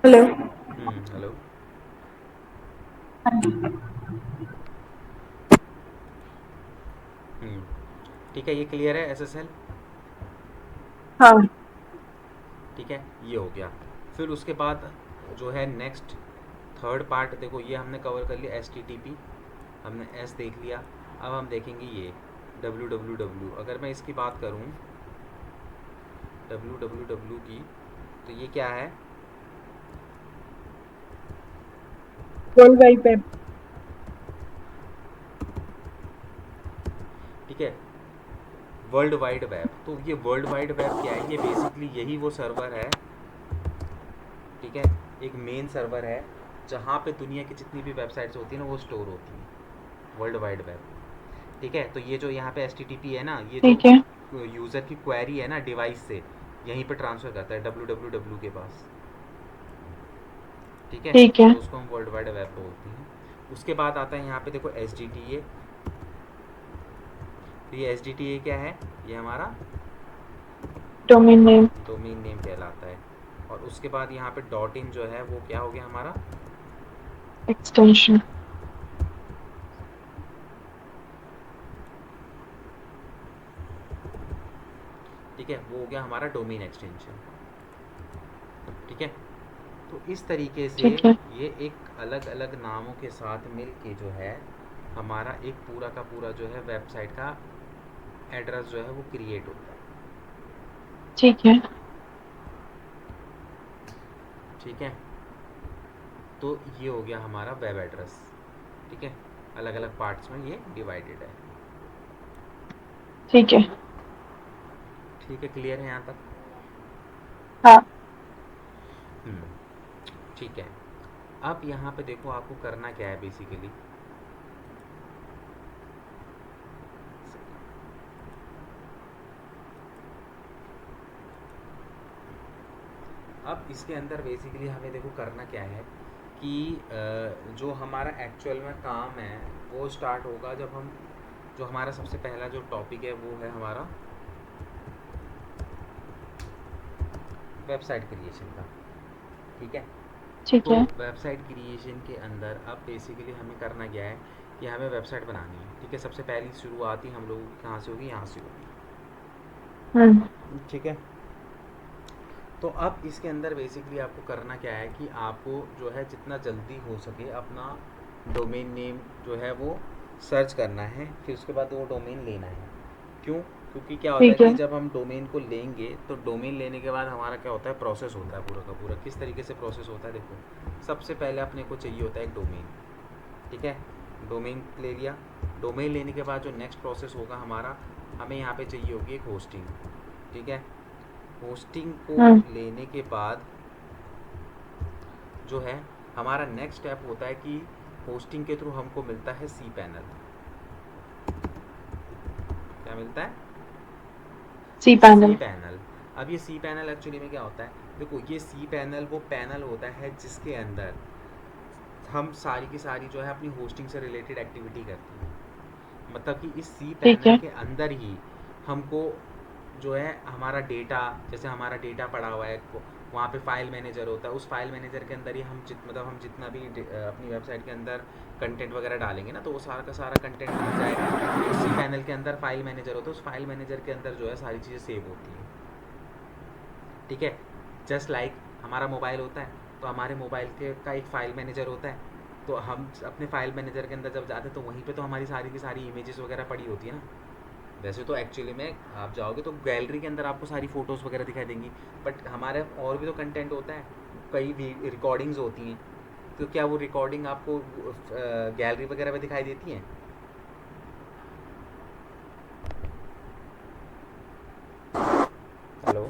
[SPEAKER 3] हेलो।
[SPEAKER 1] हेलो। ठीक है, ये क्लियर है SSL,
[SPEAKER 3] हाँ।
[SPEAKER 1] ठीक ठीक है, ये हो गया। फिर उसके बाद जो है नेक्स्ट थर्ड पार्ट, देखो ये हमने कवर कर लिया HTTP, हमने S देख लिया। अब हम देखेंगे ये www। अगर मैं इसकी बात करूं www की, तो ये क्या है?
[SPEAKER 3] World wide web.
[SPEAKER 1] ठीक है, वर्ल्ड वाइड वेब। तो ये वर्ल्ड वाइड वेब क्या है? ये बेसिकली यही वो सर्वर है, ठीक है, एक मेन सर्वर है जहाँ पे दुनिया की जितनी भी वेबसाइट्स होती हैं ना वो स्टोर होती हैं, वर्ल्ड वाइड वेब। ठीक है, तो ये जो यहाँ पे HTTP है ना, ये जो
[SPEAKER 3] ठीक है।
[SPEAKER 1] यूज़र की क्वेरी है ना डिवाइस से, यहीं पे ट्रांसफ़र करता है www के पास। ठीक है,
[SPEAKER 3] ठीक है।
[SPEAKER 1] तो उसको हम वर्ल्ड वाइड वेब बोलते हैं। उसके बाद आता है यहाँ पे देखो SDTA। तो ये SDTA क्या है? ये हमारा
[SPEAKER 3] डोमेन नेम
[SPEAKER 1] डोमेन नेम कहलाता है। और उसके बाद यहाँ पे .in जो है वो क्या हो गया हमारा?
[SPEAKER 3] एक्सटेंशन।
[SPEAKER 1] ठीक है, वो हो गया हमारा डोमेन एक्सटेंशन। ठीक है, तो इस तरीके से
[SPEAKER 3] ठीक है।
[SPEAKER 1] ये एक अलग अलग नामों के साथ मिल के जो है हमारा एक पूरा का पूरा जो है वेबसाइट का एड्रेस जो है वो क्रिएट होता है।
[SPEAKER 3] ठीक है।
[SPEAKER 1] ठीक है, तो ये हो गया हमारा वेब एड्रेस। ठीक है, अलग अलग पार्ट्स में ये डिवाइडेड है।
[SPEAKER 3] ठीक है।
[SPEAKER 1] ठीक है, क्लियर है यहाँ तक?
[SPEAKER 3] हाँ।
[SPEAKER 1] ठीक है, अब यहाँ पे देखो आपको करना क्या है बेसिकली। अब इसके अंदर बेसिकली हमें देखो करना क्या है कि जो हमारा एक्चुअल में काम है वो स्टार्ट होगा जब हम, जो हमारा सबसे पहला जो टॉपिक है वो है हमारा वेबसाइट क्रिएशन का। ठीक है,
[SPEAKER 3] ठीक
[SPEAKER 1] तो
[SPEAKER 3] है।
[SPEAKER 1] वेबसाइट क्रिएशन के अंदर अब बेसिकली हमें करना क्या है कि हमें वेबसाइट बनानी है। ठीक है, सबसे पहली शुरुआत ही हम लोगों की कहाँ से होगी? यहाँ से होगी। ठीक है, तो अब इसके अंदर बेसिकली आपको करना क्या है कि आपको जो है जितना जल्दी हो सके अपना डोमेन नेम जो है वो सर्च करना है, फिर उसके बाद वो डोमेन लेना है। क्यों? क्योंकि क्या होता है
[SPEAKER 3] ठीक है।
[SPEAKER 1] कि जब हम डोमेन को लेंगे तो डोमेन लेने के बाद हमारा क्या होता है, प्रोसेस होता है पूरा का पूरा। किस तरीके से प्रोसेस होता है देखो, सबसे पहले अपने को चाहिए होता है एक डोमेन। ठीक है, डोमेन ले लिया। डोमेन लेने के बाद जो नेक्स्ट प्रोसेस होगा हमारा, हमें यहाँ पे चाहिए होगी एक होस्टिंग। ठीक है, होस्टिंग को लेने के बाद जो है हमारा नेक्स्ट स्टेप होता है कि होस्टिंग के थ्रू हमको मिलता है cPanel। क्या मिलता है?
[SPEAKER 3] cPanel।
[SPEAKER 1] cPanel। अब ये cPanel एक्चुअली में क्या होता है, देखो ये cPanel वो पैनल होता है जिसके अंदर हम सारी की सारी जो है अपनी होस्टिंग से रिलेटेड एक्टिविटी करते हैं। मतलब कि इस
[SPEAKER 3] ठीक
[SPEAKER 1] cPanel
[SPEAKER 3] है।
[SPEAKER 1] के अंदर ही हमको जो है हमारा डेटा, जैसे हमारा डेटा पड़ा हुआ है वहाँ पे फाइल मैनेजर होता है, उस फाइल मैनेजर के अंदर ही हम मतलब हम जितना भी अपनी वेबसाइट के अंदर कंटेंट वगैरह डालेंगे ना, तो वो सारा का सारा कंटेंट मिल जाएगा। उसी पैनल के अंदर फाइल मैनेजर होता है, उस फाइल मैनेजर के अंदर जो है सारी चीज़ें सेव होती हैं। ठीक है, जस्ट लाइक हमारा मोबाइल होता है, तो हमारे मोबाइल के का एक फ़ाइल मैनेजर होता है, तो हम अपने फाइल मैनेजर के अंदर जब जाते हैं तो वहीं पे तो हमारी सारी की सारी इमेजेस वगैरह पड़ी होती है ना। वैसे तो एक्चुअली में आप जाओगे तो गैलरी के अंदर आपको सारी फ़ोटोज़ वगैरह दिखाई देंगी, बट हमारे और भी तो कंटेंट होता है, कई भी रिकॉर्डिंग्स होती हैं, तो क्या वो रिकॉर्डिंग आपको गैलरी वगैरह में दिखाई देती हैं? हेलो?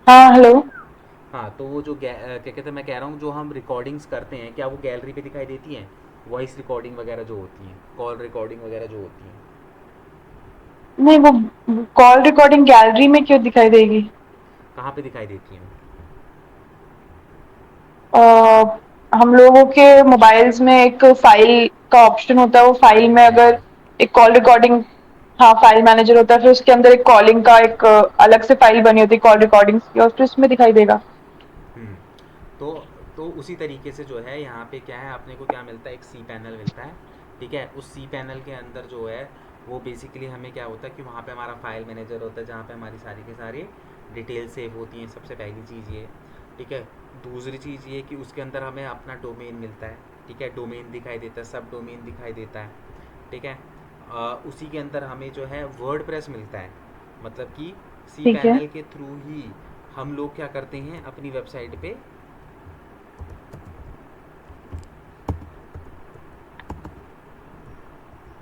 [SPEAKER 3] हाँ, हेलो।
[SPEAKER 1] हाँ, तो वो जो क्या कहते हैं, मैं कह रहा हूँ जो हम रिकॉर्डिंग्स करते हैं क्या वो गैलरी पे दिखाई देती हैं? वॉइस रिकॉर्डिंग वगैरह जो होती हैं, कॉल रिकॉर्डिंग वगैरह जो होती हैं,
[SPEAKER 3] नहीं, वो कॉल रिकॉर्डिंग गैलरी में क्यों दिखाई देगी?
[SPEAKER 1] कहाँ पे दिखाई देती हैं?
[SPEAKER 3] हम लोगों के मोबाइल्स में एक फाइल का ऑप्शन होता है, वो फाइल
[SPEAKER 1] फाइल
[SPEAKER 3] में अगर
[SPEAKER 1] मैनेजर।
[SPEAKER 3] एक कॉल रिकॉर्डिंग, हाँ, फाइल मैनेजर होता है, फिर उसके अंदर एक कॉलिंग का एक अलग से फाइल बनी होती है कॉल रिकॉर्डिंग्स की, और फिर उसमें दिखाई देगा।
[SPEAKER 1] हम्म, तो उसी तरीके से जो है यहाँ पे क्या है, अपने को क्या मिलता है, एक cPanel मिलता है। ठीक है, उस cPanel के अंदर जो है वो बेसिकली हमें क्या होता है कि वहाँ पे हमारा फाइल मैनेजर होता है जहाँ पे हमारी सारी की सारी डिटेल सेव होती हैं, सबसे पहली चीज़ ये, ठीक है। दूसरी चीज़ ये कि उसके अंदर हमें अपना डोमेन मिलता है, ठीक है, डोमेन दिखाई देता है, सब डोमेन दिखाई देता है, ठीक है। उसी के अंदर हमें जो है वर्डप्रेस मिलता है, मतलब कि सी
[SPEAKER 3] ठीक है।
[SPEAKER 1] पैनल के थ्रू ही हम लोग क्या करते हैं अपनी वेबसाइट पे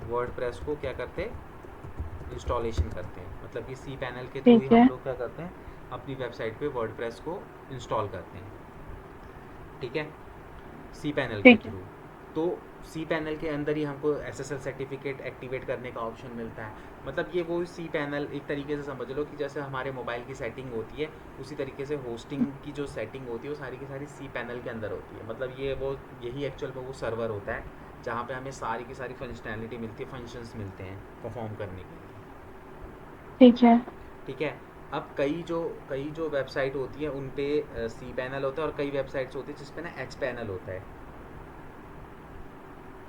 [SPEAKER 1] वर्डप्रेस को क्या करते हैं, इंस्टॉलेशन करते हैं। मतलब कि सी पैनल के थ्रू ही
[SPEAKER 3] ठीक है।
[SPEAKER 1] हम लोग क्या करते हैं अपनी वेबसाइट पे वर्डप्रेस को इंस्टॉल करते हैं, ठीक है, सी पैनल के
[SPEAKER 3] ठीक है।
[SPEAKER 1] थ्रू। तो सी पैनल के अंदर ही हमको SSL सर्टिफिकेट एक्टिवेट करने का ऑप्शन मिलता है। मतलब ये वो सी पैनल एक तरीके से समझ लो कि जैसे हमारे मोबाइल की सेटिंग होती है, उसी तरीके से होस्टिंग की जो सेटिंग होती है वो सारी की सारी सी पैनल के अंदर होती है। मतलब ये वो यही एक्चुअल में वो सर्वर होता है जहाँ पे हमें सारी की सारी फंक्शनैलिटी मिलती है, फंक्शंस मिलते हैं परफॉर्म करने के लिए,
[SPEAKER 3] ठीक है।
[SPEAKER 1] ठीक है। अब कई जो वेबसाइट होती है उन पे सी पैनल होता है और कई वेबसाइट्स होती है जिस पे ना एच पैनल होता है,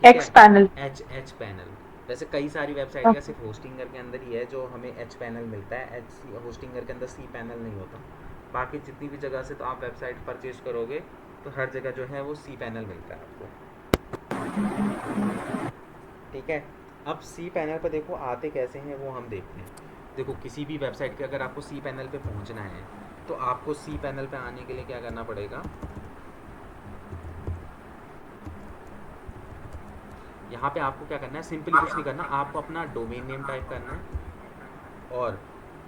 [SPEAKER 1] ठीक है,
[SPEAKER 3] एक्स पैनल।
[SPEAKER 1] H panel. वैसे कई सारी वेबसाइट का सिर्फ होस्टिंगर के अंदर ही है जो हमें एच पैनल मिलता है, एच होस्टिंगर के अंदर सी पैनल नहीं होता। बाकी जितनी भी जगह से तो आप वेबसाइट परचेज करोगे तो हर जगह जो है वो सी पैनल मिलता है आपको, ठीक है। अब सी पैनल पर देखो आते कैसे हैं वो हम देखते हैं। देखो किसी भी वेबसाइट के अगर आपको सी पैनल पे पहुंचना है तो आपको सी पैनल पे आने के लिए क्या करना पड़ेगा, यहाँ पे आपको क्या करना है, सिंपली कुछ नहीं करना, आपको अपना डोमेन नेम टाइप करना है और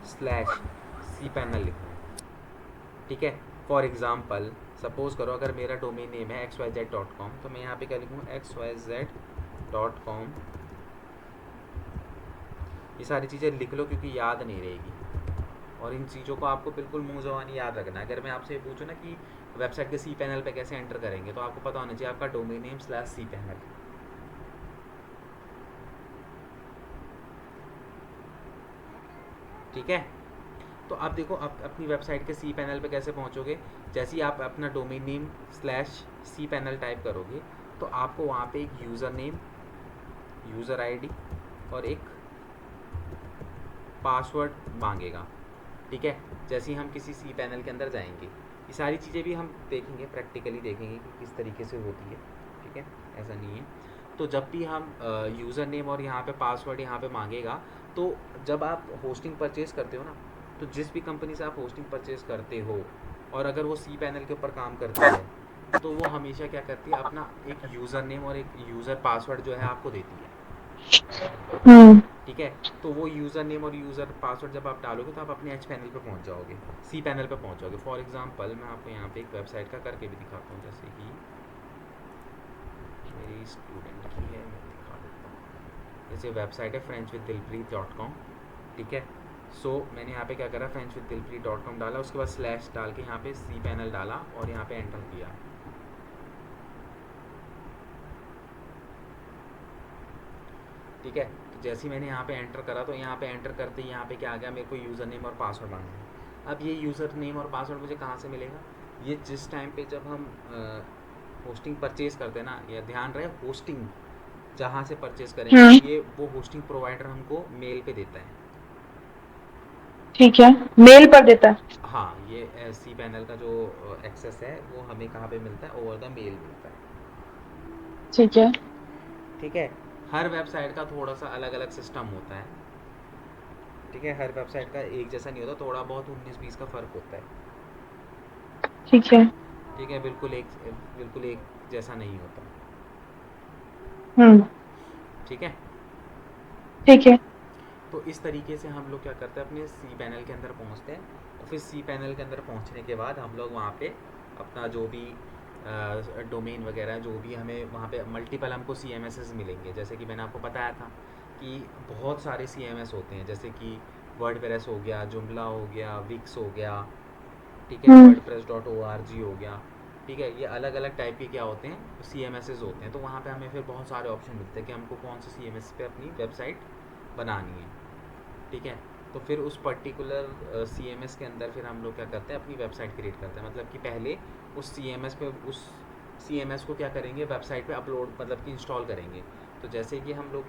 [SPEAKER 1] /सी पैनल लिखना है, ठीक है। फॉर एग्ज़ाम्पल सपोज़ करो अगर मेरा डोमेन नेम है xyz.com तो मैं यहाँ पे क्या लिखूँ xyz.com। ये सारी चीज़ें लिख लो क्योंकि याद नहीं रहेगी और इन चीज़ों को आपको बिल्कुल मुँह ज़बानी याद रखना है। अगर मैं आपसे पूछूँ ना कि वेबसाइट के सी पैनल पे कैसे एंटर करेंगे तो आपको पता होना चाहिए आपका डोमेन नेम /सी पैनल, ठीक है। तो आप देखो आप अपनी वेबसाइट के सी पैनल पे कैसे पहुंचोगे, जैसे ही आप अपना domain name /cPanel type करोगे तो आपको वहाँ पे एक यूज़र नेम, यूज़र आईडी और एक पासवर्ड मांगेगा, ठीक है। जैसे ही हम किसी सी पैनल के अंदर जाएंगे ये सारी चीज़ें भी हम देखेंगे, प्रैक्टिकली देखेंगे कि किस तरीके से होती है, ठीक है, ऐसा नहीं है। तो जब भी हम यूज़र नेम और यहाँ पे पासवर्ड यहाँ पे मांगेगा तो जब आप होस्टिंग परचेज़ करते हो ना तो जिस भी कंपनी से आप होस्टिंग परचेज़ करते हो और अगर वो सी पैनल के ऊपर काम करती है तो वो हमेशा क्या करती है अपना एक यूज़र नेम और एक यूज़र पासवर्ड जो है आपको देती है, ठीक है। तो वो यूज़र नेम और यूज़र पासवर्ड जब आप डालोगे तो आप अपने एच पैनल पे पहुंच जाओगे, सी पैनल पे पहुंच जाओगे। फॉर एग्जांपल मैं आपको यहाँ पे एक वेबसाइट का करके भी दिखाता हूँ, जैसे कि मेरी स्टूडेंट की है, मैं दिखा देता हूँ। जैसे वेबसाइट है frenchwithdiलप्रीत.com, ठीक है। सो मैंने यहाँ पे क्या करा, frenchwithdiलप्रीत.com डाला, उसके बाद स्लैश डाल के यहाँ पे सी पैनल डाला और यहाँ पे एंटर किया, ठीक है। तो जैसे ही मैंने यहाँ पे एंटर करा तो यहाँ पे एंटर करते ही यहाँ पे क्या आ गया, मेरे को यूज़र नेम और पासवर्ड मांगना है। अब ये यूज़र नेम और पासवर्ड मुझे कहाँ से मिलेगा, ये जिस टाइम पे जब हम होस्टिंग परचेज़ करते हैं ना, ये ध्यान रहे होस्टिंग जहाँ से परचेज़ करेंगे ये वो होस्टिंग प्रोवाइडर हमको मेल पे देता है,
[SPEAKER 3] ठीक है, मेल पर देता है।
[SPEAKER 1] हाँ। ये सी पैनल का जो एक्सेस है वो हमें कहाँ पे मिलता है, ओवर द मेल मिलता है,
[SPEAKER 3] ठीक है।
[SPEAKER 1] ठीक है। हर वेबसाइट का थोड़ा सा अलग अलग सिस्टम होता है, ठीक है, हर वेबसाइट का एक जैसा नहीं होता, थोड़ा बहुत 19-20 का फ़र्क होता है,
[SPEAKER 3] ठीक है।
[SPEAKER 1] ठीक है। बिल्कुल एक जैसा नहीं होता, ठीक है,
[SPEAKER 3] ठीक है।
[SPEAKER 1] तो इस तरीके से हम लोग क्या करते हैं अपने सी पैनल के अंदर पहुंचते हैं और फिर सी पैनल के अंदर पहुंचने के बाद हम लोग वहाँ पे अपना जो भी डोमेन वगैरह जो भी हमें वहाँ पे मल्टीपल हमको CMSs मिलेंगे। जैसे कि मैंने आपको बताया था कि बहुत सारे CMS होते हैं, जैसे कि वर्डप्रेस हो गया, जुमला हो गया, विक्स हो गया, ठीक है, wordpress.org हो गया, ठीक है। ये अलग अलग टाइप के क्या होते हैं, CMSs होते हैं। तो वहाँ पे हमें फिर बहुत सारे ऑप्शन मिलते हैं कि हमको कौन से CMS पे अपनी वेबसाइट बनानी है, ठीक है। तो फिर उस पर्टिकुलर CMS के अंदर फिर हम लोग क्या करते हैं अपनी वेबसाइट क्रिएट करते हैं। मतलब कि पहले उस CMS को क्या करेंगे, वेबसाइट पे अपलोड मतलब कि इंस्टॉल करेंगे। तो जैसे कि हम लोग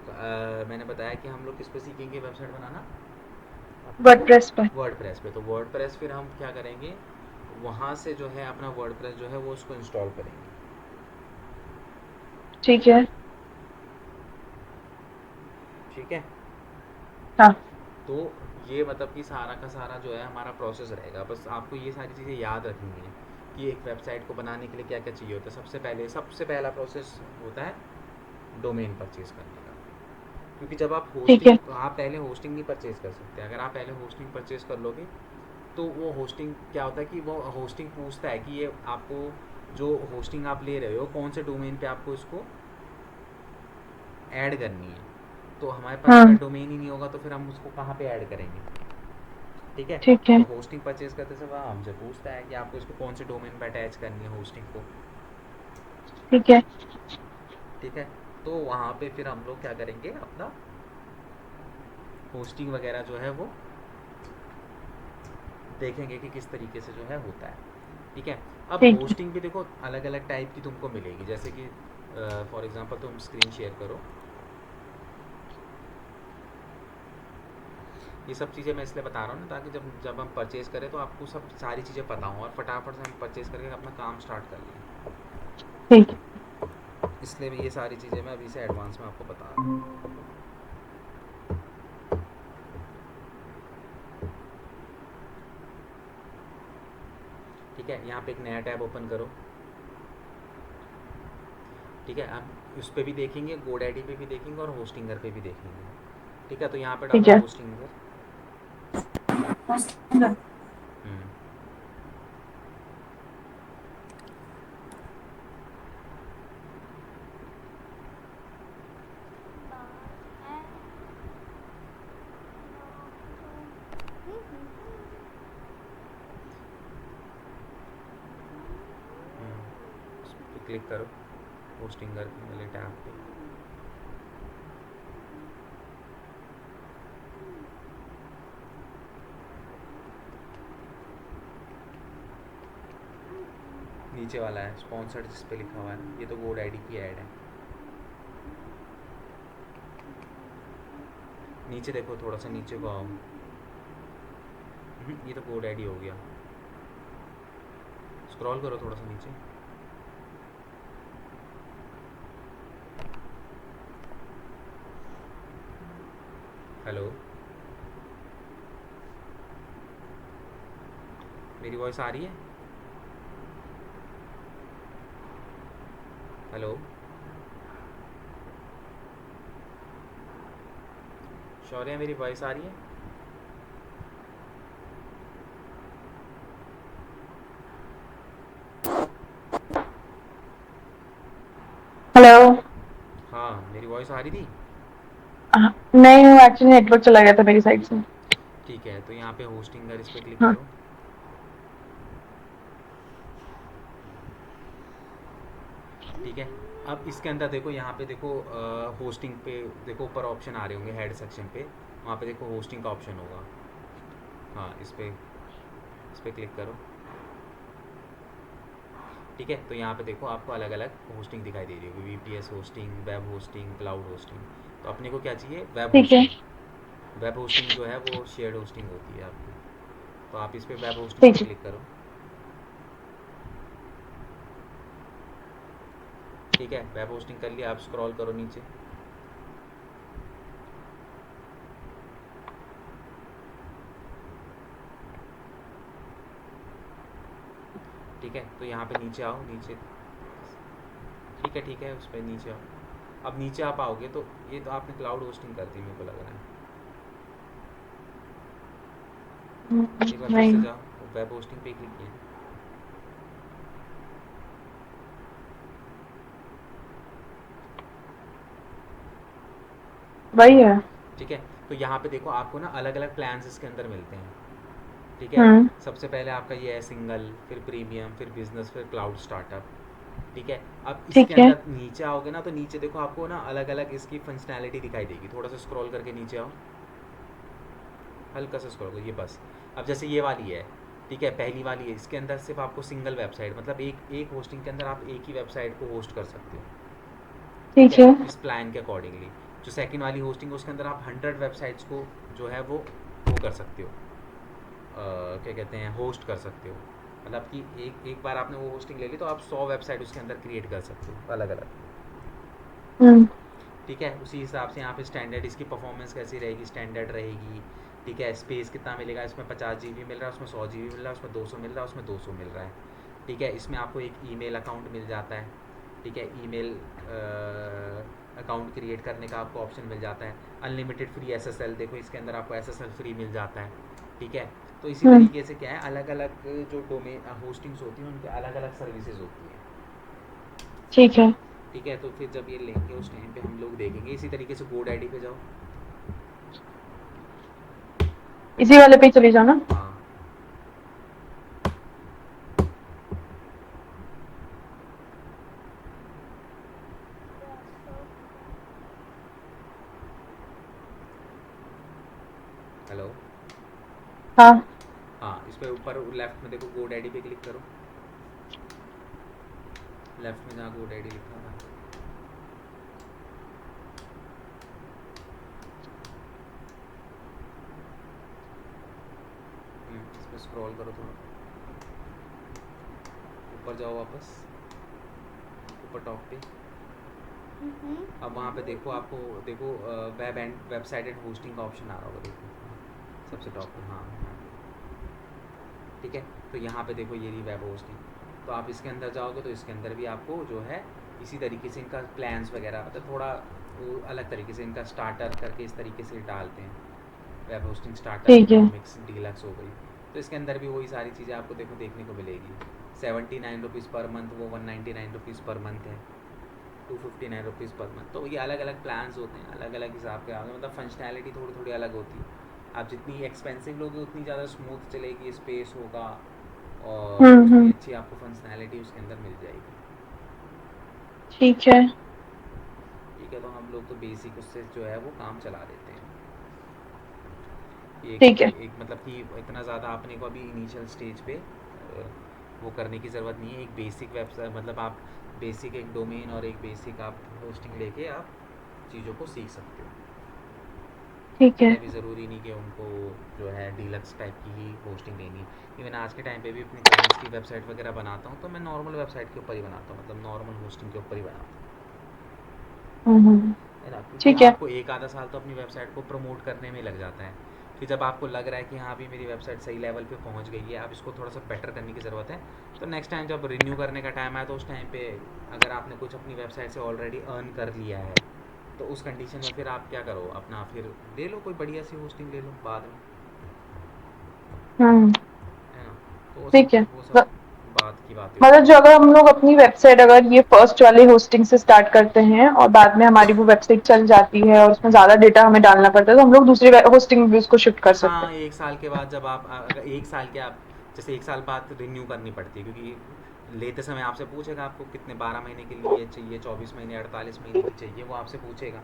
[SPEAKER 1] मैंने बताया कि हम लोग किस पे सीखेंगे वेबसाइट बनाना,
[SPEAKER 3] वर्डप्रेस पर।
[SPEAKER 1] वर्डप्रेस पे। तो वर्डप्रेस फिर हम क्या करेंगे, वहाँ से जो है अपना वर्डप्रेस जो है वो उसको इंस्टॉल करेंगे।
[SPEAKER 3] ठीक है।
[SPEAKER 1] ठीक है,
[SPEAKER 3] हाँ।
[SPEAKER 1] तो ये मतलब कि सारा का सारा जो है हमारा प्रोसेस रहेगा। बस आपको ये सारी चीज़ें याद रखनी है कि एक वेबसाइट को बनाने के लिए क्या क्या चाहिए होता है। सबसे पहला प्रोसेस होता है डोमेन परचेज करने का। क्योंकि जब आप
[SPEAKER 3] ठीक
[SPEAKER 1] होस्टिंग,
[SPEAKER 3] है।
[SPEAKER 1] तो आप पहले होस्टिंग नहीं परचेज कर सकते। अगर आप पहले होस्टिंग परचेज कर लोगे तो वो होस्टिंग क्या होता है कि वो होस्टिंग पूछता है कि ये आपको जो होस्टिंग आप ले रहे हो कौन से डोमेन पे आपको इसको ऐड करनी है। तो हमारे पास
[SPEAKER 3] हाँ।
[SPEAKER 1] अगर डोमेन ही नहीं होगा तो फिर हम उसको कहाँ पे ऐड करेंगे। ठीक है,
[SPEAKER 3] ठीक है।
[SPEAKER 1] तो होस्टिंग परचेज करते समय हमसे पूछता है कि आपको इसको कौन से डोमेन पे अटैच करनी है होस्टिंग को।
[SPEAKER 3] ठीक है।
[SPEAKER 1] ठीक है, तो वहाँ पे फिर हम लोग क्या करेंगे, अपना होस्टिंग वगैरह जो है वो देखेंगे कि किस तरीके से जो है होता है। ठीक है, अब
[SPEAKER 3] ठीक है।
[SPEAKER 1] होस्टिंग भी देखो अलग अलग टाइप की तुमको मिलेगी। जैसे कि फॉर एग्जांपल तुम स्क्रीन शेयर करो। ये सब चीज़ें मैं इसलिए बता रहा हूँ ना ताकि जब जब हम परचेज़ करें तो आपको सब सारी चीज़ें पता हों और फटाफट से हम परचेज़ करके अपना काम स्टार्ट कर लें।
[SPEAKER 3] ठीक है।
[SPEAKER 1] इसलिए भी ये सारी चीज़ें मैं अभी से एडवांस में आपको बता रहा हूँ। ठीक है, यहाँ पे एक नया टैब ओपन करो। ठीक है, आप उस पर भी देखेंगे, गोडैडी पे भी देखेंगे और होस्टिंगर पे भी देखेंगे। ठीक है, तो यहाँ पे
[SPEAKER 3] ठीक
[SPEAKER 1] डालो
[SPEAKER 3] है।
[SPEAKER 1] होस्टिंगर। हम्म, उस पर क्लिक करो, होस्टिंगर वाले टैब पे। नीचे वाला है स्पॉन्सर्ड जिस पे लिखा हुआ है, ये तो गोडैडी की ऐड है। नीचे देखो, थोड़ा सा नीचे को आओ। ये तो गोडैडी हो गया। स्क्रॉल करो थोड़ा सा नीचे। हेलो, मेरी वॉइस आ रही है? हेलो, शौर्य मेरी वॉइस आ रही है?
[SPEAKER 3] हेलो।
[SPEAKER 1] हाँ, मेरी वॉइस आ रही थी।
[SPEAKER 3] नहीं, वो एक्चुअली नेटवर्क चला गया था मेरी साइड से।
[SPEAKER 1] ठीक है, तो यहाँ पे होस्टिंगर इस पर क्लिक
[SPEAKER 3] हाँ।
[SPEAKER 1] करो। ठीक है, अब इसके अंदर देखो, यहाँ पे देखो होस्टिंग पे देखो ऊपर ऑप्शन आ रहे होंगे हेड सेक्शन पे। वहाँ पे देखो होस्टिंग का ऑप्शन होगा। हाँ, इस पे क्लिक करो। ठीक है, तो यहाँ पे देखो आपको अलग अलग होस्टिंग दिखाई दे रही होगी, VPS hosting, web hosting, cloud hosting. तो अपने को क्या चाहिए, वेब
[SPEAKER 3] ठीक है।
[SPEAKER 1] होस्टिंग। वेब होस्टिंग जो है वो शेयर्ड होस्टिंग होती है आपकी। तो आप इस पे वेब होस्टिंग
[SPEAKER 3] ठीक
[SPEAKER 1] पे
[SPEAKER 3] है।
[SPEAKER 1] क्लिक करो। ठीक है, वेब होस्टिंग कर लिया, आप स्क्रॉल करो नीचे। ठीक है, तो यहाँ पे नीचे आओ, नीचे। ठीक है, उस पर नीचे आओ। अब नीचे आप आओगे तो ये तो आपने क्लाउड होस्टिंग कर दी मेरे को लग रहा है। एक बार फिर से
[SPEAKER 3] नहीं,
[SPEAKER 1] जाओ, वेब होस्टिंग पे क्लिक किया।
[SPEAKER 3] वही है।
[SPEAKER 1] ठीक है, तो यहाँ पे देखो आपको ना अलग अलग प्लान्स इसके अंदर मिलते हैं। ठीक है,
[SPEAKER 3] हम्म।
[SPEAKER 1] सबसे पहले आपका ये है सिंगल, फिर प्रीमियम, फिर बिजनेस, फिर क्लाउड स्टार्टअप। ठीक है, अब इसके
[SPEAKER 3] ठीक है।
[SPEAKER 1] अंदर नीचे आओगे ना तो नीचे देखो आपको ना अलग अलग इसकी फंक्शनैलिटी दिखाई देगी। थोड़ा सा स्क्रॉल करके नीचे आओ, हल्का सा स्क्रॉल करो, ये बस। अब जैसे ये वाली है, ठीक है, पहली वाली है, इसके अंदर सिर्फ आपको सिंगल वेबसाइट, मतलब एक एक होस्टिंग के अंदर आप एक ही वेबसाइट को होस्ट कर सकते हो। ठीक
[SPEAKER 3] ठीक
[SPEAKER 1] है,
[SPEAKER 3] है।
[SPEAKER 1] इस प्लान के अकॉर्डिंगली। जो सेकंड वाली होस्टिंग है उसके अंदर आप 100 वेबसाइट्स को जो है वो कर सकते हो, क्या कहते हैं, होस्ट कर सकते हो। मतलब कि एक बार आपने वो होस्टिंग ले ली तो आप 100 वेबसाइट उसके अंदर क्रिएट कर सकते हो अलग अलग।
[SPEAKER 3] हम्म।
[SPEAKER 1] ठीक है, उसी हिसाब से यहाँ पे स्टैंडर्ड इसकी परफॉर्मेंस कैसी रहेगी, स्टैंडर्ड रहेगी। ठीक है, स्पेस कितना मिलेगा, इसमें 50 GB मिल रहा है, उसमें 100 GB मिल रहा है, उसमें 200 मिल रहा है, उसमें 200 मिल रहा है। ठीक है, इसमें आपको एक ईमेल अकाउंट मिल जाता है। ठीक है, ईमेल अकाउंट क्रिएट करने का आपको ऑप्शन मिल जाता है। अनलिमिटेड फ्री SSL, देखो इसके अंदर आपको SSL फ्री मिल जाता है। ठीक है, तो इसी
[SPEAKER 3] हम्म।
[SPEAKER 1] तरीके से क्या है, अलग अलग जो डोमेन होस्टिंग्स होती हैं उनके अलग अलग सर्विसेज होती हैं।
[SPEAKER 3] ठीक है।
[SPEAKER 1] ठीक है, तो फिर जब ये लेंगे उस टाइम पे हम लोग देखेंगे। इसी तरीके से GoDaddy पे जाओ।
[SPEAKER 3] इसी वाले पे ही चली जाओ ना।
[SPEAKER 1] हाँ, हेलो।
[SPEAKER 3] हाँ।
[SPEAKER 1] हाँ, इस पे ऊपर लेफ्ट में देखो GoDaddy पे क्लिक करो। लेफ्ट में जहाँ GoDaddy लिखा हुआ है, इस पे स्क्रॉल करो थोड़ा ऊपर जाओ वापस, ऊपर टॉप पे। अब वहाँ पे देखो, आपको देखो web and website and hosting का ऑप्शन आ रहा होगा, देखो सबसे टॉप पे। हाँ, ठीक है, तो यहाँ पे देखो ये रही वेब होस्टिंग। तो आप इसके अंदर जाओगे तो इसके अंदर भी आपको जो है इसी तरीके से इनका प्लान्स वगैरह, मतलब थोड़ा वो अलग तरीके से इनका स्टार्टर करके इस तरीके से डालते हैं। वेब होस्टिंग स्टार्टर,
[SPEAKER 3] ठीक है।
[SPEAKER 1] इकोनॉमिक्स, डीलक्स हो गई। तो इसके अंदर भी वही सारी चीज़ें आपको देखो देखने को मिलेगी। 79 रुपीज़ पर मंथ, वो 199 रुपीज़ पर मंथ है, 259 रुपीज़ पर मंथ। तो ये अलग अलग प्लान्स होते हैं, अलग अलग हिसाब के आगे, मतलब फंक्शनैलिटी थोड़ी थोड़ी अलग होती है। आप जितनी एक्सपेंसिव लोगे उतनी ज़्यादा स्मूथ चलेगी, स्पेस होगा और उतनी
[SPEAKER 3] हम्म।
[SPEAKER 1] अच्छी आपको फंक्शनैलिटी उसके अंदर मिल जाएगी।
[SPEAKER 3] ठीक है।
[SPEAKER 1] ठीक है, तो हम लोग तो बेसिक उससे जो है वो काम चला लेते हैं।
[SPEAKER 3] ठीक है।
[SPEAKER 1] एक मतलब कि इतना ज़्यादा आपने को अभी इनिशियल स्टेज पे वो करने की ज़रूरत नहीं है। एक बेसिक वेबसाइट, मतलब आप बेसिक एक डोमेन और एक बेसिक आप होस्टिंग लेके आप चीज़ों को सीख सकते हो।
[SPEAKER 3] ठीक
[SPEAKER 1] ठीक
[SPEAKER 3] है।
[SPEAKER 1] है, अभी ज़रूरी नहीं कि उनको जो है डीलक्स टाइप की ही होस्टिंग लेनी। इवन आज के टाइम पे भी अपनी क्लाइंट्स की वेबसाइट वगैरह बनाता हूँ तो मैं नॉर्मल वेबसाइट के ऊपर ही बनाता हूँ, मतलब नॉर्मल होस्टिंग के ऊपर ही बनाता हूँ,
[SPEAKER 3] हम्म।
[SPEAKER 1] है ना। क्योंकि
[SPEAKER 3] ठीक है।
[SPEAKER 1] आपको एक आधा साल तो अपनी वेबसाइट को प्रमोट करने में लग जाता है। फिर जब आपको लग रहा है कि हाँ अभी मेरी वेबसाइट सही लेवल पे पहुंच गई है, अब इसको थोड़ा सा बेटर करने की ज़रूरत है, तो नेक्स्ट टाइम जब रिन्यू करने का टाइम आया तो उस टाइम पे अगर आपने कुछ अपनी वेबसाइट से ऑलरेडी अर्न कर लिया है तो उस कंडीशन में फिर आप क्या करो, अपना फिर ले लो कोई बढ़िया सी होस्टिंग ले लो बाद में,
[SPEAKER 3] हम्म।
[SPEAKER 1] है ना। तो वो सब
[SPEAKER 3] ठीक है।
[SPEAKER 1] वो सब बात की बातें
[SPEAKER 3] मतलब
[SPEAKER 1] होती
[SPEAKER 3] जो
[SPEAKER 1] हैं।
[SPEAKER 3] अगर हम लोग अपनी वेबसाइट अगर ये फर्स्ट वाली होस्टिंग से स्टार्ट करते हैं और बाद में हमारी वो वेबसाइट चल जाती है और उसमें ज्यादा डेटा हमें डालना पड़ता है तो हम लोग दूसरी होस्टिंग भी उसको शिफ्ट कर सकते
[SPEAKER 1] हाँ,
[SPEAKER 3] हैं।
[SPEAKER 1] एक साल के बाद जब आप अगर एक साल के आप जैसे एक साल बाद रिन्यू करनी पड़ती है, क्योंकि लेते समय आपसे पूछेगा आपको कितने 12 महीने के लिए चाहिए, 24 महीने, 48 महीने की चाहिए, वो आपसे पूछेगा,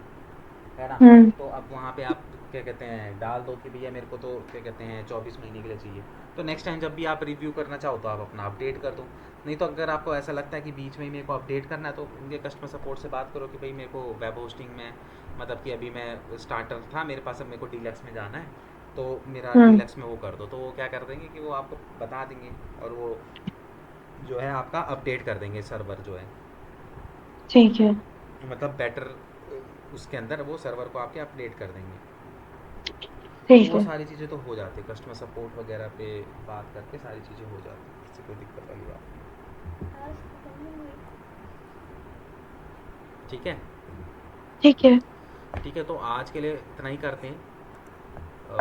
[SPEAKER 1] है ना।
[SPEAKER 3] हम्म।
[SPEAKER 1] तो अब वहाँ पे आप क्या कहते हैं डाल दो कि भैया मेरे को तो क्या कहते हैं 24 महीने के लिए चाहिए। तो नेक्स्ट टाइम जब भी आप रिव्यू करना चाहो तो आप अपना अपडेट कर दो। नहीं तो अगर आपको ऐसा लगता है कि बीच में ही मेरे को अपडेट करना है तो उनके कस्टमर सपोर्ट से बात करो कि भाई मेरे को वेब होस्टिंग में, मतलब कि अभी मैं स्टार्टर था मेरे पास, अब मेरे को डीलक्स में जाना है, तो मेरा
[SPEAKER 3] हम्म।
[SPEAKER 1] डीलक्स में वो कर दो। तो वो क्या कर देंगे कि वो आपको बता देंगे और वो जो है आपका अपडेट कर देंगे सर्वर जो है,
[SPEAKER 3] ठीक है।
[SPEAKER 1] मतलब बेटर उसके अंदर वो सर्वर को आपके अपडेट कर देंगे। तो
[SPEAKER 3] ठीक
[SPEAKER 1] वो
[SPEAKER 3] है।
[SPEAKER 1] सारी चीज़ें तो हो जाती है, कस्टमर सपोर्ट वगैरह पे बात करके सारी चीज़ें हो जाती हैं, इससे कोई दिक्कत वाली बात नहीं। ठीक है।
[SPEAKER 3] ठीक है।
[SPEAKER 1] ठीक है, तो आज के लिए इतना ही करते हैं।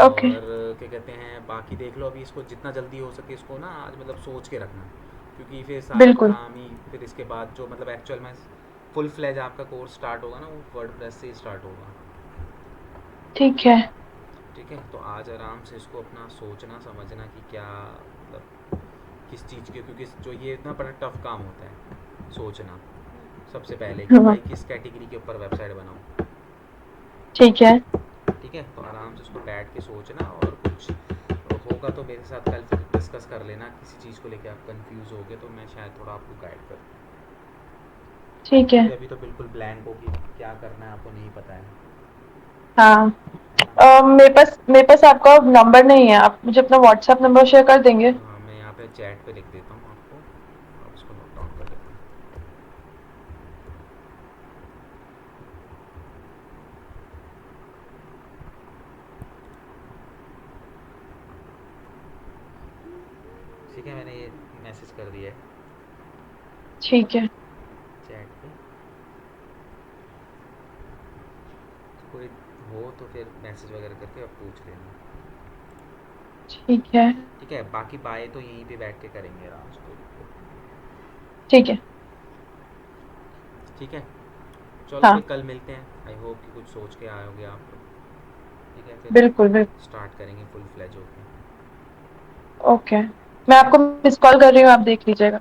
[SPEAKER 3] ओके।
[SPEAKER 1] और क्या कहते हैं बाकी देख लो, अभी इसको जितना जल्दी हो सके इसको ना आज मतलब सोच के रखना, क्योंकि फिर सारा
[SPEAKER 3] बिल्कुल।
[SPEAKER 1] काम ही फिर इसके बाद जो मतलब एक्चुअल में फुल फ्लैज आपका कोर्स स्टार्ट होगा ना वो वर्डप्रेस से ही स्टार्ट होगा।
[SPEAKER 3] ठीक है।
[SPEAKER 1] ठीक है, तो आज आराम से इसको अपना सोचना समझना कि क्या मतलब किस चीज़ के, क्योंकि जो ये इतना बड़ा टफ काम होता है सोचना सबसे पहले कि
[SPEAKER 3] हाँ।
[SPEAKER 1] भाई किस कैटेगरी के ऊपर वेबसाइट बनाऊँ।
[SPEAKER 3] ठीक है।
[SPEAKER 1] ठीक है, तो आराम से उसको बैठ के सोचना, और कुछ होगा तो मेरे साथ कल फिर डिस्कस कर लेना, किसी चीज़ को लेके आप कंफ्यूज हो गए तो मैं शायद थोड़ा आपको गाइड करूँ,
[SPEAKER 3] ठीक है।
[SPEAKER 1] क्योंकि अभी तो बिल्कुल ब्लैंक हो कि क्या करना है आपको नहीं पता है
[SPEAKER 3] हाँ।
[SPEAKER 1] है ना।
[SPEAKER 3] मेरे पास आपका नंबर नहीं है, आप मुझे अपना व्हाट्सएप नंबर शेयर कर देंगे?
[SPEAKER 1] हाँ, मैं यहाँ पे चैट पे लिख देता हूँ आपको, आप उसको नोट डाउन कर लेना। ठीक है, मैंने ये मैसेज कर दिया है
[SPEAKER 3] ठीक है।
[SPEAKER 1] चैट पे। कोई हो तो फिर मैसेज वगैरह करके आप पूछ लेना।
[SPEAKER 3] ठीक है।
[SPEAKER 1] ठीक है, बाकी बाय तो यहीं पे बैठ के करेंगे आराम से।
[SPEAKER 3] ठीक है।
[SPEAKER 1] ठीक है, चलो
[SPEAKER 3] हाँ,
[SPEAKER 1] फिर कल मिलते हैं। आई होप कि कुछ सोच के आए होगे आप लोग। ठीक है, फिर
[SPEAKER 3] बिल्कुल, बिल्कुल।
[SPEAKER 1] स्टार्ट करेंगे फुल फ्लैज होके।
[SPEAKER 3] ओके। मैं आपको मिस कॉल कर रही हूँ, आप देख लीजिएगा।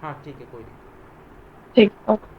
[SPEAKER 1] हाँ ठीक है, कोई दिक्कत
[SPEAKER 3] ठीक, ओके।